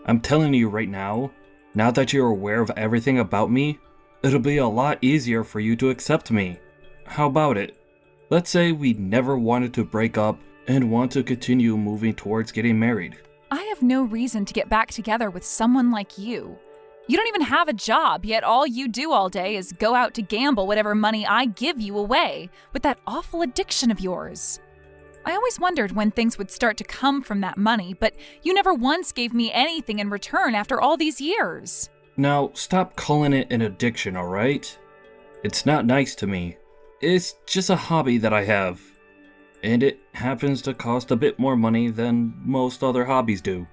I'm telling you right now that you're aware of everything about me, it'll be a lot easier for you to accept me. How about it? Let's say we never wanted to break up and want to continue moving towards getting married. I have no reason to get back together with someone like you. You don't even have a job, yet all you do all day is go out to gamble whatever money I give you away with that awful addiction of yours. I always wondered when things would start to come from that money, but you never once gave me anything in return after all these years. Now, stop calling it an addiction, alright? It's not nice to me. It's just a hobby that I have. And it happens to cost a bit more money than most other hobbies do.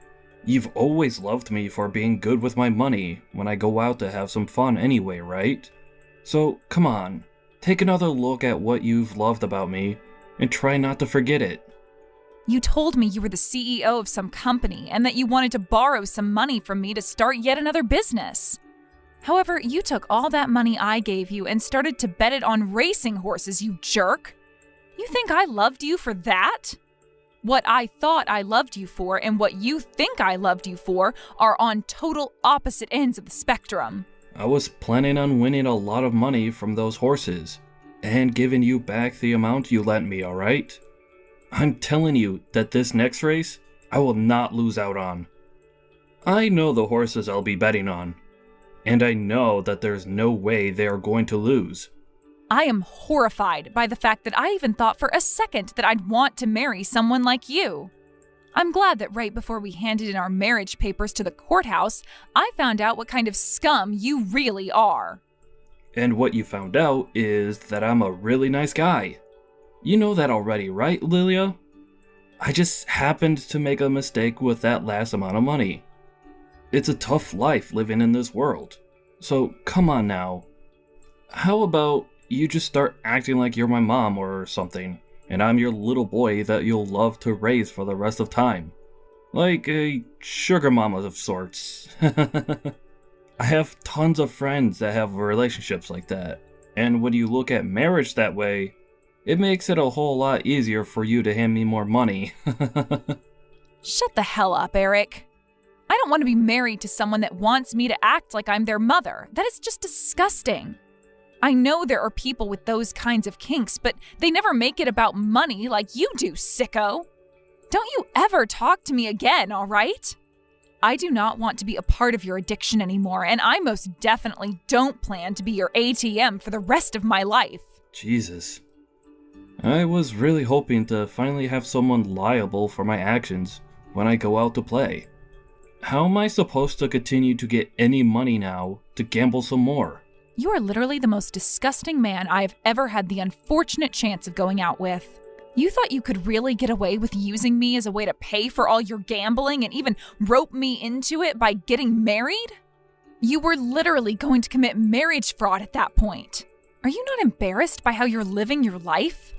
You've always loved me for being good with my money when I go out to have some fun anyway, right? So, come on, take another look at what you've loved about me and try not to forget it. You told me you were the CEO of some company and that you wanted to borrow some money from me to start yet another business. However, you took all that money I gave you and started to bet it on racing horses, you jerk. You think I loved you for that? What I thought I loved you for and what you think I loved you for are on total opposite ends of the spectrum. I was planning on winning a lot of money from those horses and giving you back the amount you lent me, alright? I'm telling you that this next race, I will not lose out on. I know the horses I'll be betting on, and I know that there's no way they are going to lose. I am horrified by the fact that I even thought for a second that I'd want to marry someone like you. I'm glad that right before we handed in our marriage papers to the courthouse, I found out what kind of scum you really are. And what you found out is that I'm a really nice guy. You know that already, right, Lilia? I just happened to make a mistake with that last amount of money. It's a tough life living in this world. So come on now. How about you just start acting like you're my mom or something, and I'm your little boy that you'll love to raise for the rest of time. Like a sugar mama of sorts. I have tons of friends that have relationships like that, and when you look at marriage that way, it makes it a whole lot easier for you to hand me more money. Shut the hell up, Eric. I don't want to be married to someone that wants me to act like I'm their mother. That is just disgusting. I know there are people with those kinds of kinks, but they never make it about money like you do, sicko. Don't you ever talk to me again, all right? I do not want to be a part of your addiction anymore, and I most definitely don't plan to be your ATM for the rest of my life. Jesus. I was really hoping to finally have someone liable for my actions when I go out to play. How am I supposed to continue to get any money now to gamble some more? You are literally the most disgusting man I have ever had the unfortunate chance of going out with. You thought you could really get away with using me as a way to pay for all your gambling and even rope me into it by getting married? You were literally going to commit marriage fraud at that point. Are you not embarrassed by how you're living your life?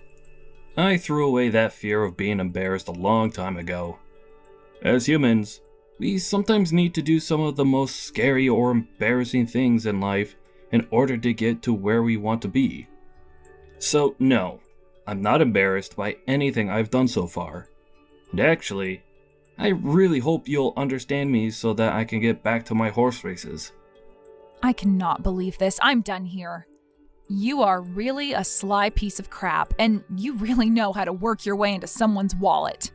I threw away that fear of being embarrassed a long time ago. As humans, we sometimes need to do some of the most scary or embarrassing things in life in order to get to where we want to be. So no, I'm not embarrassed by anything I've done so far. And actually, I really hope you'll understand me so that I can get back to my horse races. I cannot believe this. I'm done here. You are really a sly piece of crap, and you really know how to work your way into someone's wallet.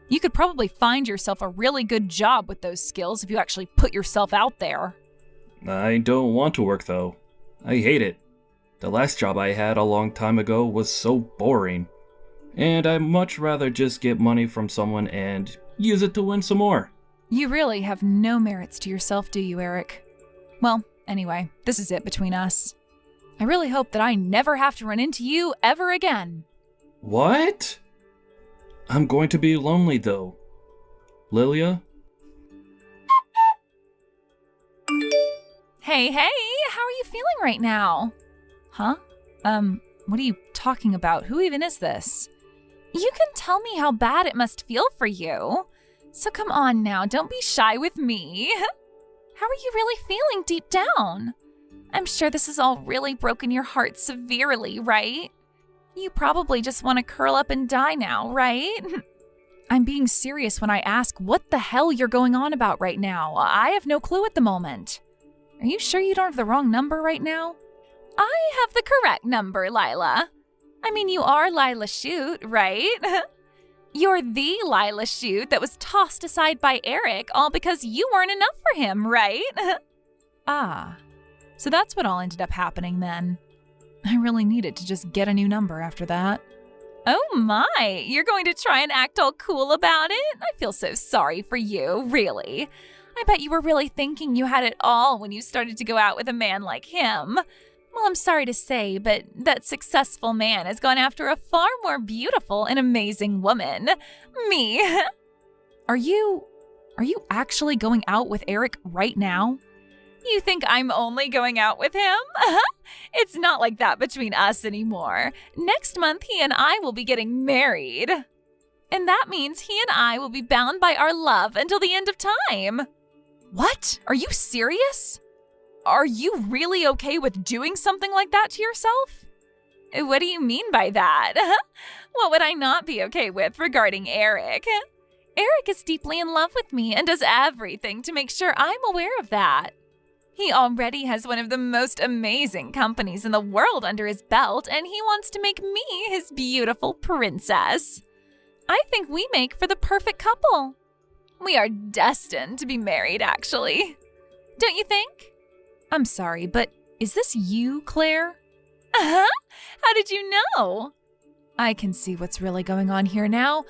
You could probably find yourself a really good job with those skills if you actually put yourself out there. I don't want to work though. I hate it. The last job I had a long time ago was so boring. And I'd much rather just get money from someone and use it to win some more. You really have no merits to yourself, do you, Eric? Well, anyway, this is it between us. I really hope that I never have to run into you ever again. What? I'm going to be lonely though. Lilia? Hey, how are you feeling right now? Huh? What are you talking about? Who even is this? You can tell me how bad it must feel for you. So come on now, don't be shy with me. How are you really feeling deep down? I'm sure this has all really broken your heart severely, right? You probably just want to curl up and die now, right? I'm being serious when I ask what the hell you're going on about right now. I have no clue at the moment. Are you sure you don't have the wrong number right now? I have the correct number, Lila. I mean, you are Lila Shute, right? You're the Lila Shute that was tossed aside by Eric all because you weren't enough for him, right? Ah, so that's what all ended up happening then. I really needed to just get a new number after that. Oh my, you're going to try and act all cool about it? I feel so sorry for you, really. I bet you were really thinking you had it all when you started to go out with a man like him. Well, I'm sorry to say, but that successful man has gone after a far more beautiful and amazing woman. Me. Are you actually going out with Eric right now? You think I'm only going out with him? It's not like that between us anymore. Next month, he and I will be getting married. And that means he and I will be bound by our love until the end of time. What? Are you serious? Are you really okay with doing something like that to yourself? What do you mean by that? What would I not be okay with regarding Eric? Eric is deeply in love with me and does everything to make sure I'm aware of that. He already has one of the most amazing companies in the world under his belt, and he wants to make me his beautiful princess. I think we make for the perfect couple. We are destined to be married, actually. Don't you think? I'm sorry, but is this you, Claire? How did you know? I can see what's really going on here now.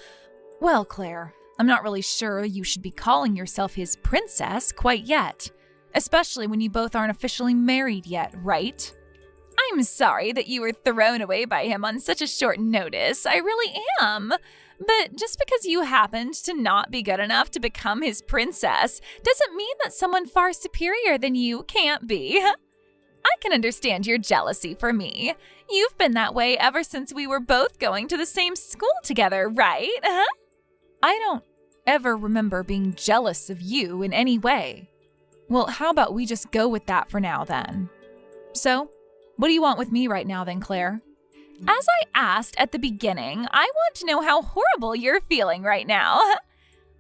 Well, Claire, I'm not really sure you should be calling yourself his princess quite yet. Especially when you both aren't officially married yet, right? I'm sorry that you were thrown away by him on such a short notice. I really am. But just because you happened to not be good enough to become his princess doesn't mean that someone far superior than you can't be. I can understand your jealousy for me. You've been that way ever since we were both going to the same school together, right? I don't ever remember being jealous of you in any way. Well, how about we just go with that for now then? So, what do you want with me right now then, Claire? As I asked at the beginning, I want to know how horrible you're feeling right now.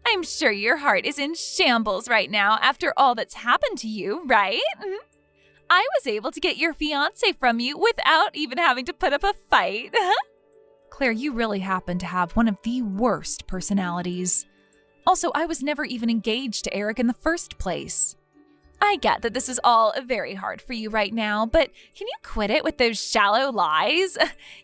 I'm sure your heart is in shambles right now after all that's happened to you, right? I was able to get your fiancé from you without even having to put up a fight. Claire, you really happen to have one of the worst personalities. Also, I was never even engaged to Eric in the first place. I get that this is all very hard for you right now, but can you quit it with those shallow lies?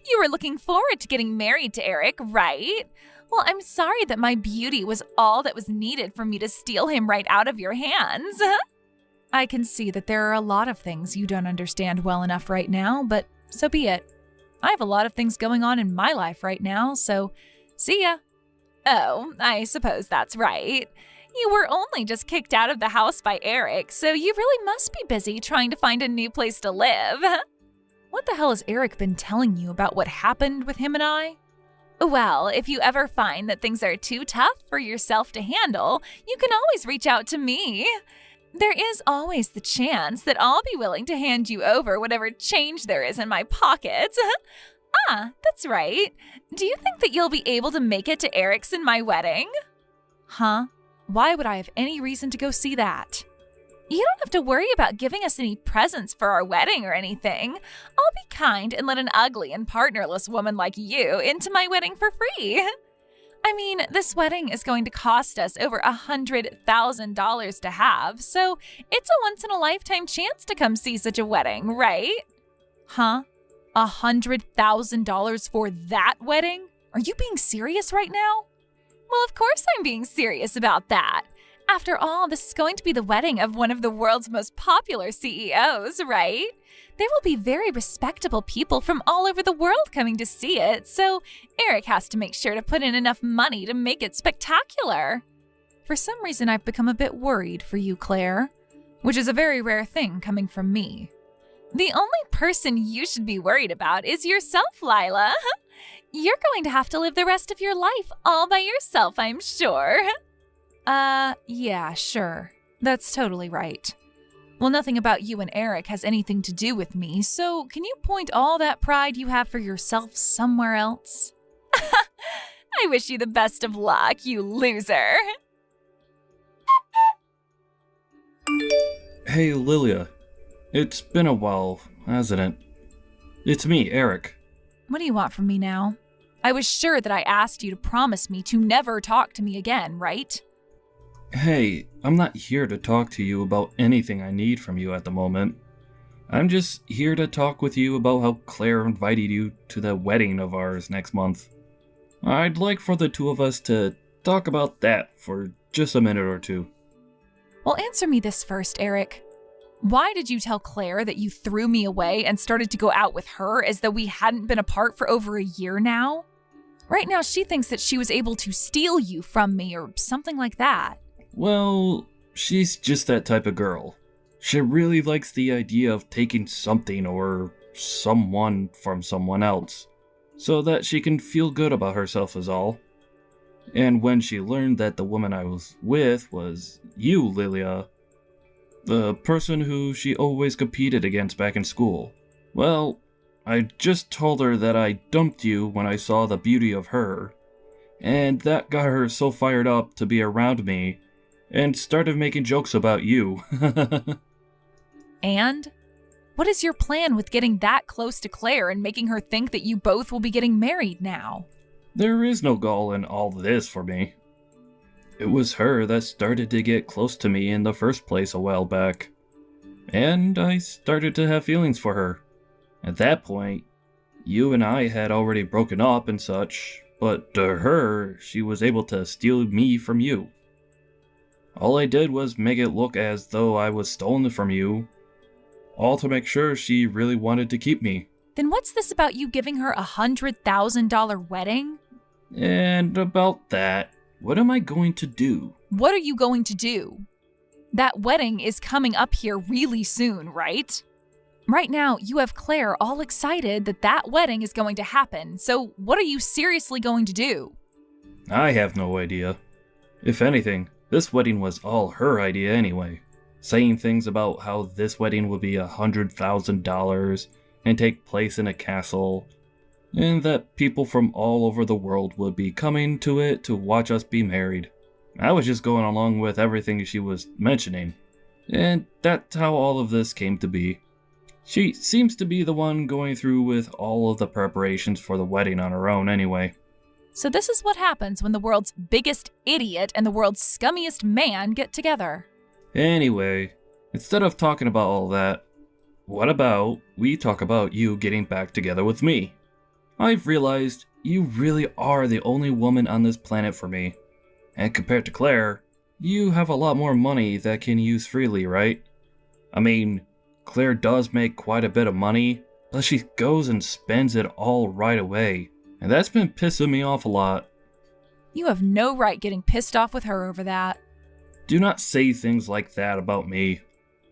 You were looking forward to getting married to Eric, right? Well, I'm sorry that my beauty was all that was needed for me to steal him right out of your hands. I can see that there are a lot of things you don't understand well enough right now, but so be it. I have a lot of things going on in my life right now, so see ya. Oh, I suppose that's right. You were only just kicked out of the house by Eric, so you really must be busy trying to find a new place to live. What the hell has Eric been telling you about what happened with him and I? Well, if you ever find that things are too tough for yourself to handle, you can always reach out to me. There is always the chance that I'll be willing to hand you over whatever change there is in my pockets. Ah, that's right. Do you think that you'll be able to make it to Eric's in my wedding? Huh? Why would I have any reason to go see that? You don't have to worry about giving us any presents for our wedding or anything. I'll be kind and let an ugly and partnerless woman like you into my wedding for free. I mean, this wedding is going to cost us over $100,000 to have, so it's a once-in-a-lifetime chance to come see such a wedding, right? Huh? $100,000 for that wedding? Are you being serious right now? Well, of course I'm being serious about that. After all, this is going to be the wedding of one of the world's most popular CEOs, right? There will be very respectable people from all over the world coming to see it, so Eric has to make sure to put in enough money to make it spectacular. For some reason, I've become a bit worried for you, Claire, which is a very rare thing coming from me. The only person you should be worried about is yourself, Lila. You're going to have to live the rest of your life all by yourself, I'm sure. Yeah, sure. That's totally right. Well, nothing about you and Eric has anything to do with me, so can you point all that pride you have for yourself somewhere else? I wish you the best of luck, you loser. Hey, Lilia. It's been a while, hasn't it? It's me, Eric. What do you want from me now? I was sure that I asked you to promise me to never talk to me again, right? Hey, I'm not here to talk to you about anything I need from you at the moment. I'm just here to talk with you about how Claire invited you to the wedding of ours next month. I'd like for the two of us to talk about that for just a minute or two. Well, answer me this first, Eric. Why did you tell Claire that you threw me away and started to go out with her as though we hadn't been apart for over a year now? Right now, she thinks that she was able to steal you from me or something like that. Well, she's just that type of girl. She really likes the idea of taking something or someone from someone else, so that she can feel good about herself is all. And when she learned that the woman I was with was you, Lilia, the person who she always competed against back in school, well, I just told her that I dumped you when I saw the beauty of her, and that got her so fired up to be around me, and started making jokes about you. And? What is your plan with getting that close to Claire and making her think that you both will be getting married now? There is no goal in all this for me. It was her that started to get close to me in the first place a while back, and I started to have feelings for her. At that point, you and I had already broken up and such, but to her, she was able to steal me from you. All I did was make it look as though I was stolen from you, all to make sure she really wanted to keep me. Then what's this about you giving her $100,000 wedding? And about that, what am I going to do? What are you going to do? That wedding is coming up here really soon, right? Right now, you have Claire all excited that that wedding is going to happen, so what are you seriously going to do? I have no idea. If anything, this wedding was all her idea anyway. Saying things about how this wedding would be $100,000 and take place in a castle, and that people from all over the world would be coming to it to watch us be married. I was just going along with everything she was mentioning, and that's how all of this came to be. She seems to be the one going through with all of the preparations for the wedding on her own anyway. So this is what happens when the world's biggest idiot and the world's scummiest man get together. Anyway, instead of talking about all that, what about we talk about you getting back together with me? I've realized you really are the only woman on this planet for me. And compared to Claire, you have a lot more money that can use freely, right? I mean, Claire does make quite a bit of money, but she goes and spends it all right away. And that's been pissing me off a lot. You have no right getting pissed off with her over that. Do not say things like that about me.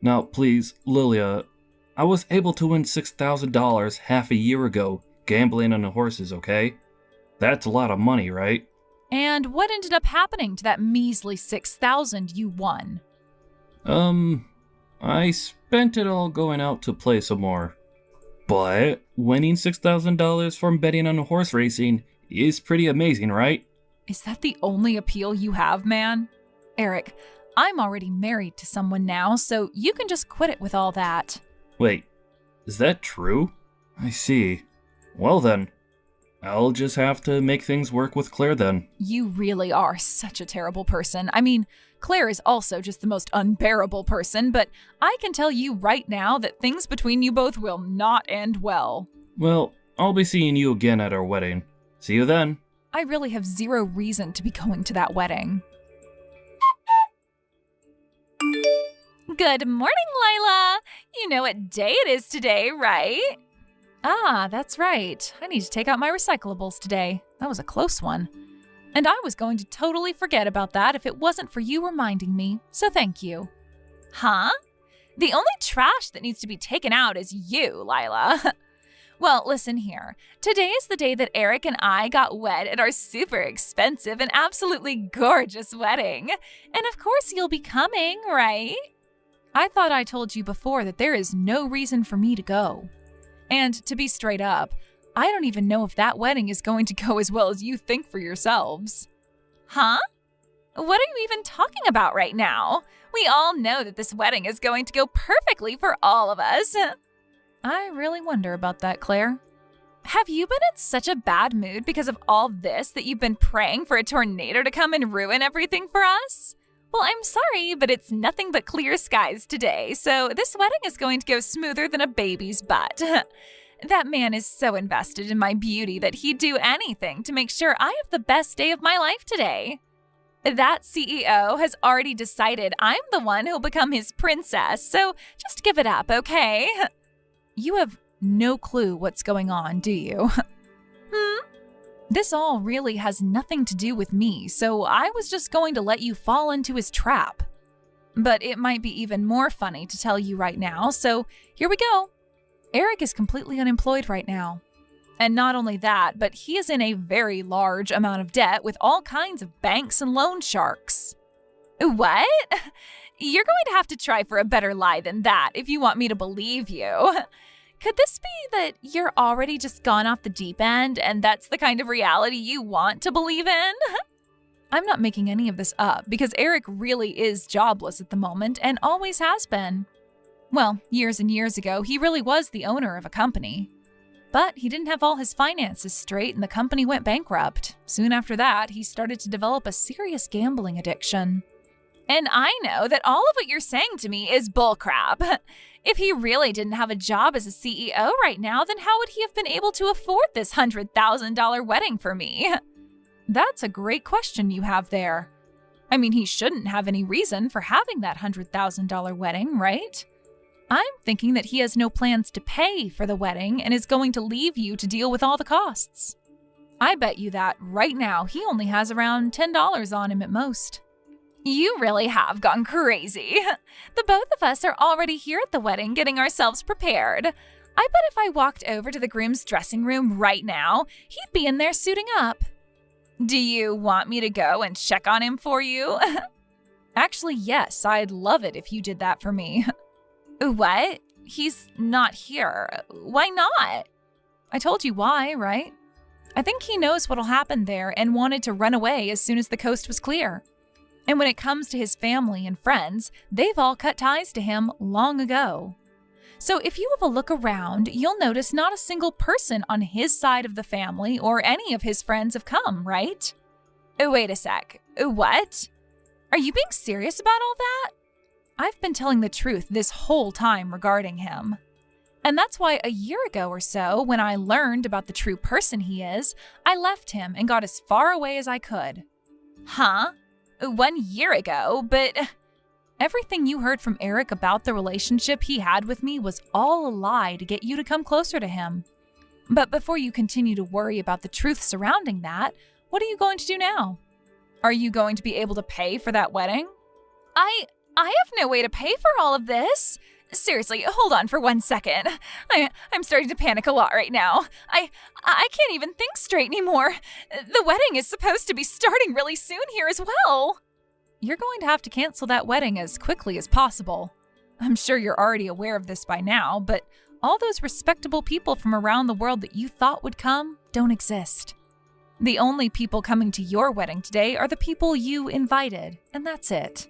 Now, please, Lilia, I was able to win $6,000 half a year ago gambling on the horses, okay? That's a lot of money, right? And what ended up happening to that measly $6,000 you won? I spent it all going out to play some more. But winning $6,000 from betting on horse racing is pretty amazing, right? Is that the only appeal you have, man? Eric, I'm already married to someone now, so you can just quit it with all that. Wait, is that true? I see. Well then, I'll just have to make things work with Claire then. You really are such a terrible person. I mean, Claire is also just the most unbearable person, but I can tell you right now that things between you both will not end well. Well, I'll be seeing you again at our wedding. See you then. I really have zero reason to be going to that wedding. Good morning, Lila. You know what day it is today, right? Ah, that's right. I need to take out my recyclables today. That was a close one. And I was going to totally forget about that if it wasn't for you reminding me, so thank you. Huh? The only trash that needs to be taken out is you, Lila. Well, listen here. Today is the day that Eric and I got wed at our super expensive and absolutely gorgeous wedding. And of course you'll be coming, right? I thought I told you before that there is no reason for me to go. And to be straight up, I don't even know if that wedding is going to go as well as you think for yourselves. Huh? What are you even talking about right now? We all know that this wedding is going to go perfectly for all of us. I really wonder about that, Claire. Have you been in such a bad mood because of all this that you've been praying for a tornado to come and ruin everything for us? Well, I'm sorry, but it's nothing but clear skies today, so this wedding is going to go smoother than a baby's butt. That man is so invested in my beauty that he'd do anything to make sure I have the best day of my life today. That CEO has already decided I'm the one who'll become his princess, so just give it up, okay? You have no clue what's going on, do you? This all really has nothing to do with me, so I was just going to let you fall into his trap. But it might be even more funny to tell you right now, so here we go. Eric is completely unemployed right now. And not only that, but he is in a very large amount of debt with all kinds of banks and loan sharks. What? You're going to have to try for a better lie than that if you want me to believe you. Could this be that you're already just gone off the deep end and that's the kind of reality you want to believe in? I'm not making any of this up because Eric really is jobless at the moment and always has been. Well, years and years ago, he really was the owner of a company. But he didn't have all his finances straight and the company went bankrupt. Soon after that, he started to develop a serious gambling addiction. And I know that all of what you're saying to me is bullcrap. If he really didn't have a job as a CEO right now, then how would he have been able to afford this $100,000 wedding for me? That's a great question you have there. I mean, he shouldn't have any reason for having that $100,000 wedding, right? I'm thinking that he has no plans to pay for the wedding and is going to leave you to deal with all the costs. I bet you that right now he only has around $10 on him at most. You really have gone crazy. The both of us are already here at the wedding getting ourselves prepared. I bet if I walked over to the groom's dressing room right now, he'd be in there suiting up. Do you want me to go and check on him for you? Actually, yes, I'd love it if you did that for me. What? He's not here. Why not? I told you why, right? I think he knows what'll happen there and wanted to run away as soon as the coast was clear. And when it comes to his family and friends, they've all cut ties to him long ago. So if you have a look around, you'll notice not a single person on his side of the family or any of his friends have come, right? Wait a sec. What? Are you being serious about all that? I've been telling the truth this whole time regarding him. And that's why a year ago or so, when I learned about the true person he is, I left him and got as far away as I could. Huh? 1 year ago, but everything you heard from Eric about the relationship he had with me was all a lie to get you to come closer to him. But before you continue to worry about the truth surrounding that, what are you going to do now? Are you going to be able to pay for that wedding? I have no way to pay for all of this. Seriously, hold on for 1 second. I'm starting to panic a lot right now. I can't even think straight anymore. The wedding is supposed to be starting really soon here as well. You're going to have to cancel that wedding as quickly as possible. I'm sure you're already aware of this by now, but all those respectable people from around the world that you thought would come don't exist. The only people coming to your wedding today are the people you invited, and that's it.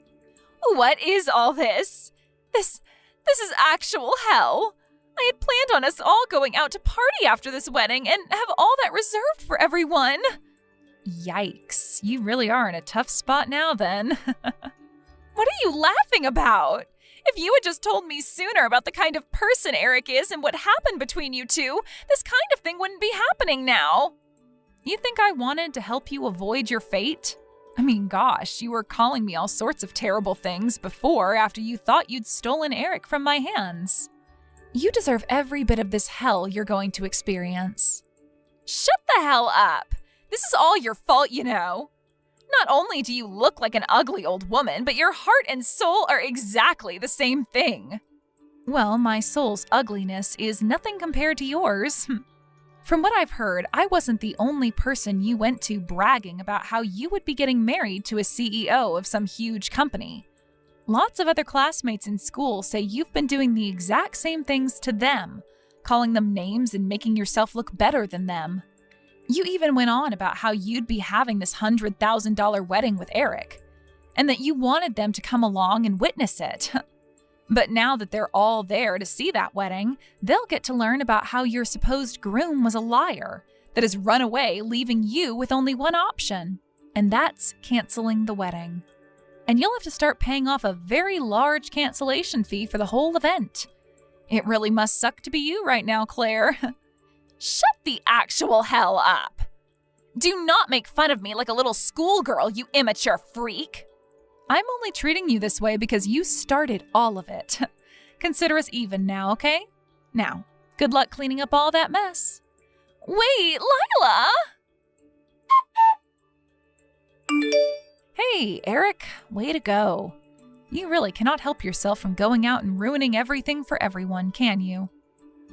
What is all this? This is actual hell. I had planned on us all going out to party after this wedding and have all that reserved for everyone. Yikes, you really are in a tough spot now then. What are you laughing about? If you had just told me sooner about the kind of person Eric is and what happened between you two, this kind of thing wouldn't be happening now. You think I wanted to help you avoid your fate? I mean, gosh, you were calling me all sorts of terrible things before after you thought you'd stolen Eric from my hands. You deserve every bit of this hell you're going to experience. Shut the hell up! This is all your fault, you know. Not only do you look like an ugly old woman, but your heart and soul are exactly the same thing. Well, my soul's ugliness is nothing compared to yours. From what I've heard, I wasn't the only person you went to bragging about how you would be getting married to a CEO of some huge company. Lots of other classmates in school say you've been doing the exact same things to them, calling them names and making yourself look better than them. You even went on about how you'd be having this $100,000 wedding with Eric, and that you wanted them to come along and witness it. But now that they're all there to see that wedding, they'll get to learn about how your supposed groom was a liar that has run away, leaving you with only one option, and that's canceling the wedding. And you'll have to start paying off a very large cancellation fee for the whole event. It really must suck to be you right now, Claire. Shut the actual hell up. Do not make fun of me like a little schoolgirl, you immature freak. I'm only treating you this way because you started all of it. Consider us even now, okay? Now, good luck cleaning up all that mess. Wait, Lila! Hey, Eric, way to go. You really cannot help yourself from going out and ruining everything for everyone, can you?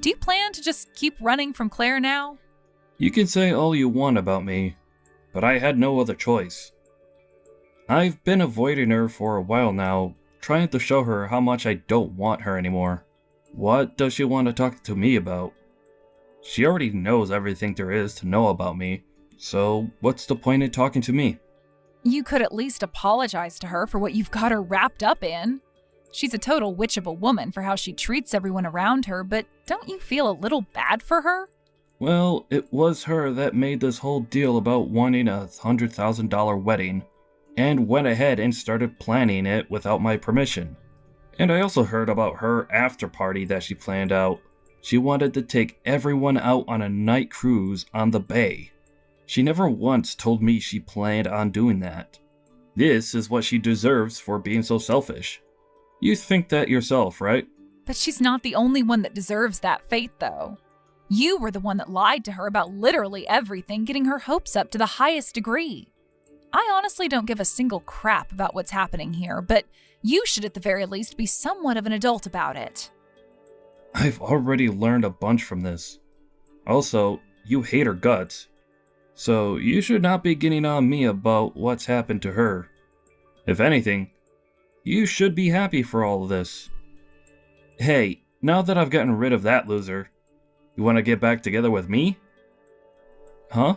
Do you plan to just keep running from Claire now? You can say all you want about me, but I had no other choice. I've been avoiding her for a while now, trying to show her how much I don't want her anymore. What does she want to talk to me about? She already knows everything there is to know about me, so what's the point in talking to me? You could at least apologize to her for what you've got her wrapped up in. She's a total witch of a woman for how she treats everyone around her, but don't you feel a little bad for her? Well, it was her that made this whole deal about wanting a $100,000 wedding, and went ahead and started planning it without my permission. And I also heard about her after party that she planned out. She wanted to take everyone out on a night cruise on the bay. She never once told me she planned on doing that. This is what she deserves for being so selfish. You think that yourself, right? But she's not the only one that deserves that fate, though. You were the one that lied to her about literally everything, getting her hopes up to the highest degree. I honestly don't give a single crap about what's happening here, but you should at the very least be somewhat of an adult about it. I've already learned a bunch from this. Also, you hate her guts. So you should not be getting on me about what's happened to her. If anything, you should be happy for all of this. Hey, now that I've gotten rid of that loser, you want to get back together with me? Huh?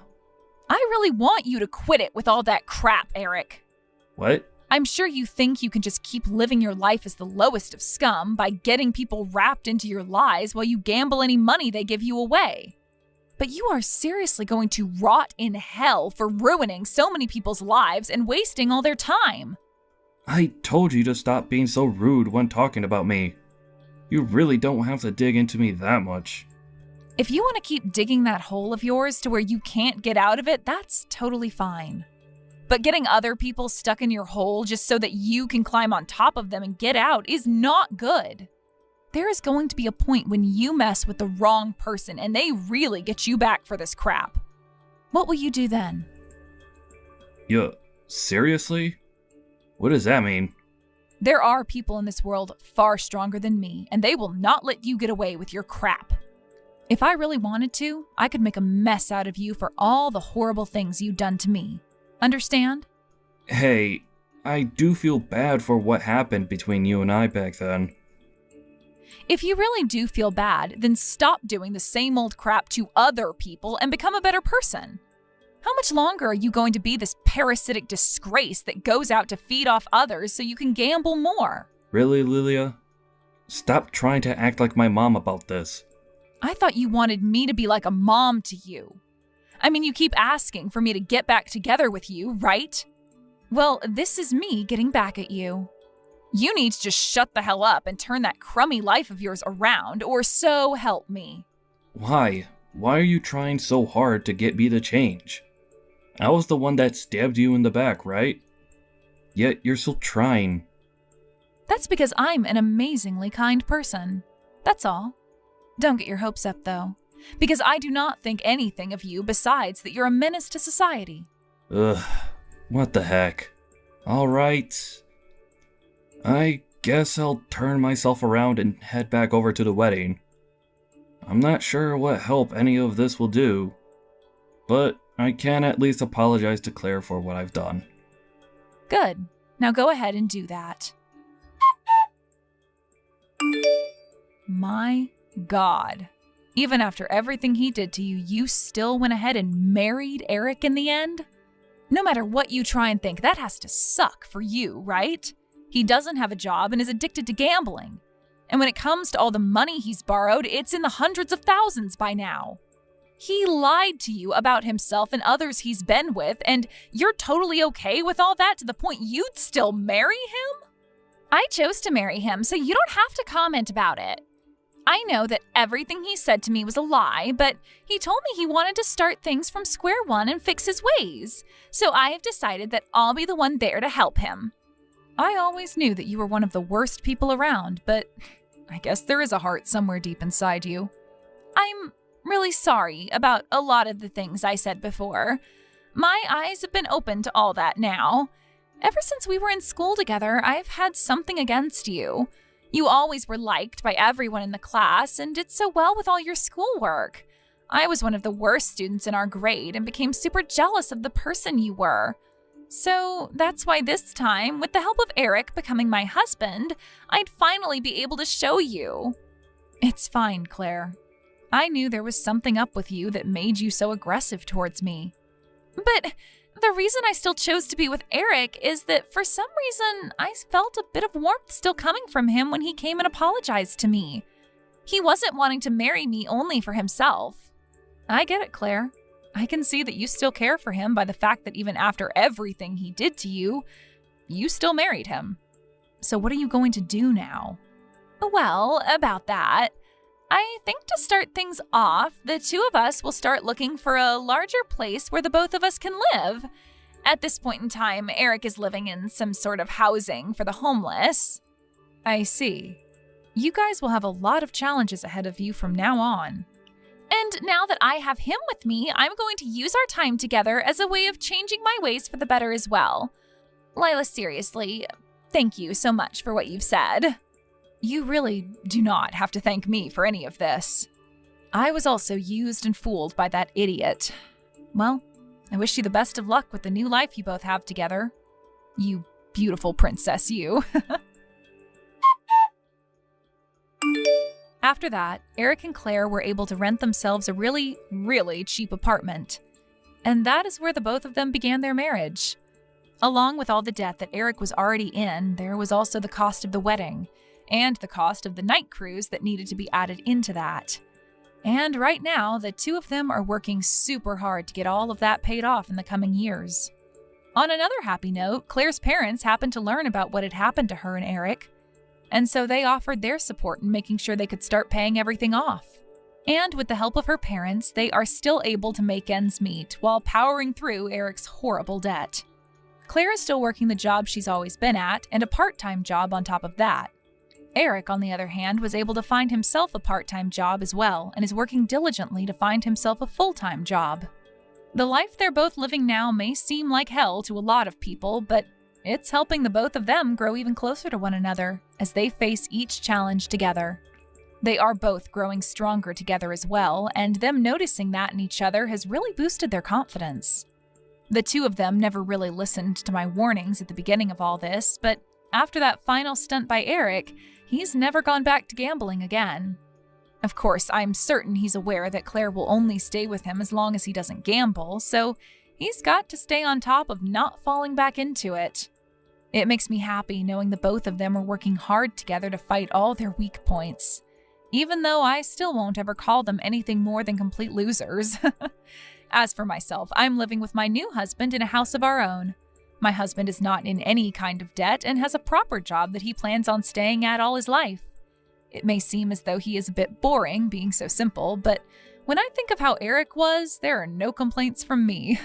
I really want you to quit it with all that crap, Eric. What? I'm sure you think you can just keep living your life as the lowest of scum by getting people wrapped into your lies while you gamble any money they give you away. But you are seriously going to rot in hell for ruining so many people's lives and wasting all their time. I told you to stop being so rude when talking about me. You really don't have to dig into me that much. If you want to keep digging that hole of yours to where you can't get out of it, that's totally fine. But getting other people stuck in your hole just so that you can climb on top of them and get out is not good. There is going to be a point when you mess with the wrong person and they really get you back for this crap. What will you do then? Seriously? What does that mean? There are people in this world far stronger than me, and they will not let you get away with your crap. If I really wanted to, I could make a mess out of you for all the horrible things you've done to me. Understand? Hey, I do feel bad for what happened between you and I back then. If you really do feel bad, then stop doing the same old crap to other people and become a better person. How much longer are you going to be this parasitic disgrace that goes out to feed off others so you can gamble more? Really, Lilia? Stop trying to act like my mom about this. I thought you wanted me to be like a mom to you. I mean, you keep asking for me to get back together with you, right? Well, this is me getting back at you. You need to just shut the hell up and turn that crummy life of yours around, or so help me. Why? Why are you trying so hard to get me to change? I was the one that stabbed you in the back, right? Yet you're still trying. That's because I'm an amazingly kind person. That's all. Don't get your hopes up, though, because I do not think anything of you besides that you're a menace to society. Ugh, what the heck. Alright. I guess I'll turn myself around and head back over to the wedding. I'm not sure what help any of this will do, but I can at least apologize to Claire for what I've done. Good. Now go ahead and do that. My God. Even after everything he did to you, you still went ahead and married Eric in the end? No matter what you try and think, that has to suck for you, right? He doesn't have a job and is addicted to gambling. And when it comes to all the money he's borrowed, it's in the hundreds of thousands by now. He lied to you about himself and others he's been with, and you're totally okay with all that to the point you'd still marry him? I chose to marry him, so you don't have to comment about it. I know that everything he said to me was a lie, but he told me he wanted to start things from square one and fix his ways. So I have decided that I'll be the one there to help him. I always knew that you were one of the worst people around, but I guess there is a heart somewhere deep inside you. I'm really sorry about a lot of the things I said before. My eyes have been open to all that now. Ever since we were in school together, I've had something against you. You always were liked by everyone in the class and did so well with all your schoolwork. I was one of the worst students in our grade and became super jealous of the person you were. So that's why this time, with the help of Eric becoming my husband, I'd finally be able to show you. It's fine, Claire. I knew there was something up with you that made you so aggressive towards me. But the reason I still chose to be with Eric is that for some reason I felt a bit of warmth still coming from him when he came and apologized to me. He wasn't wanting to marry me only for himself. I get it, Claire. I can see that you still care for him by the fact that even after everything he did to you, you still married him. So what are you going to do now? Well, about that, I think to start things off, the two of us will start looking for a larger place where the both of us can live. At this point in time, Eric is living in some sort of housing for the homeless. I see. You guys will have a lot of challenges ahead of you from now on. And now that I have him with me, I'm going to use our time together as a way of changing my ways for the better as well. Lila, seriously, thank you so much for what you've said. You really do not have to thank me for any of this. I was also used and fooled by that idiot. Well, I wish you the best of luck with the new life you both have together. You beautiful princess, you. After that, Eric and Claire were able to rent themselves a really, really cheap apartment. And that is where the both of them began their marriage. Along with all the debt that Eric was already in, there was also the cost of the wedding, and the cost of the night cruise that needed to be added into that. And right now, the two of them are working super hard to get all of that paid off in the coming years. On another happy note, Claire's parents happened to learn about what had happened to her and Eric, and so they offered their support in making sure they could start paying everything off. And with the help of her parents, they are still able to make ends meet while powering through Eric's horrible debt. Claire is still working the job she's always been at, and a part-time job on top of that. Eric, on the other hand, was able to find himself a part-time job as well, and is working diligently to find himself a full-time job. The life they're both living now may seem like hell to a lot of people, but it's helping the both of them grow even closer to one another as they face each challenge together. They are both growing stronger together as well, and them noticing that in each other has really boosted their confidence. The two of them never really listened to my warnings at the beginning of all this, but after that final stunt by Eric, he's never gone back to gambling again. Of course, I'm certain he's aware that Claire will only stay with him as long as he doesn't gamble, so he's got to stay on top of not falling back into it. It makes me happy knowing the both of them are working hard together to fight all their weak points, even though I still won't ever call them anything more than complete losers. As for myself, I'm living with my new husband in a house of our own. My husband is not in any kind of debt and has a proper job that he plans on staying at all his life. It may seem as though he is a bit boring, being so simple, but when I think of how Eric was, there are no complaints from me.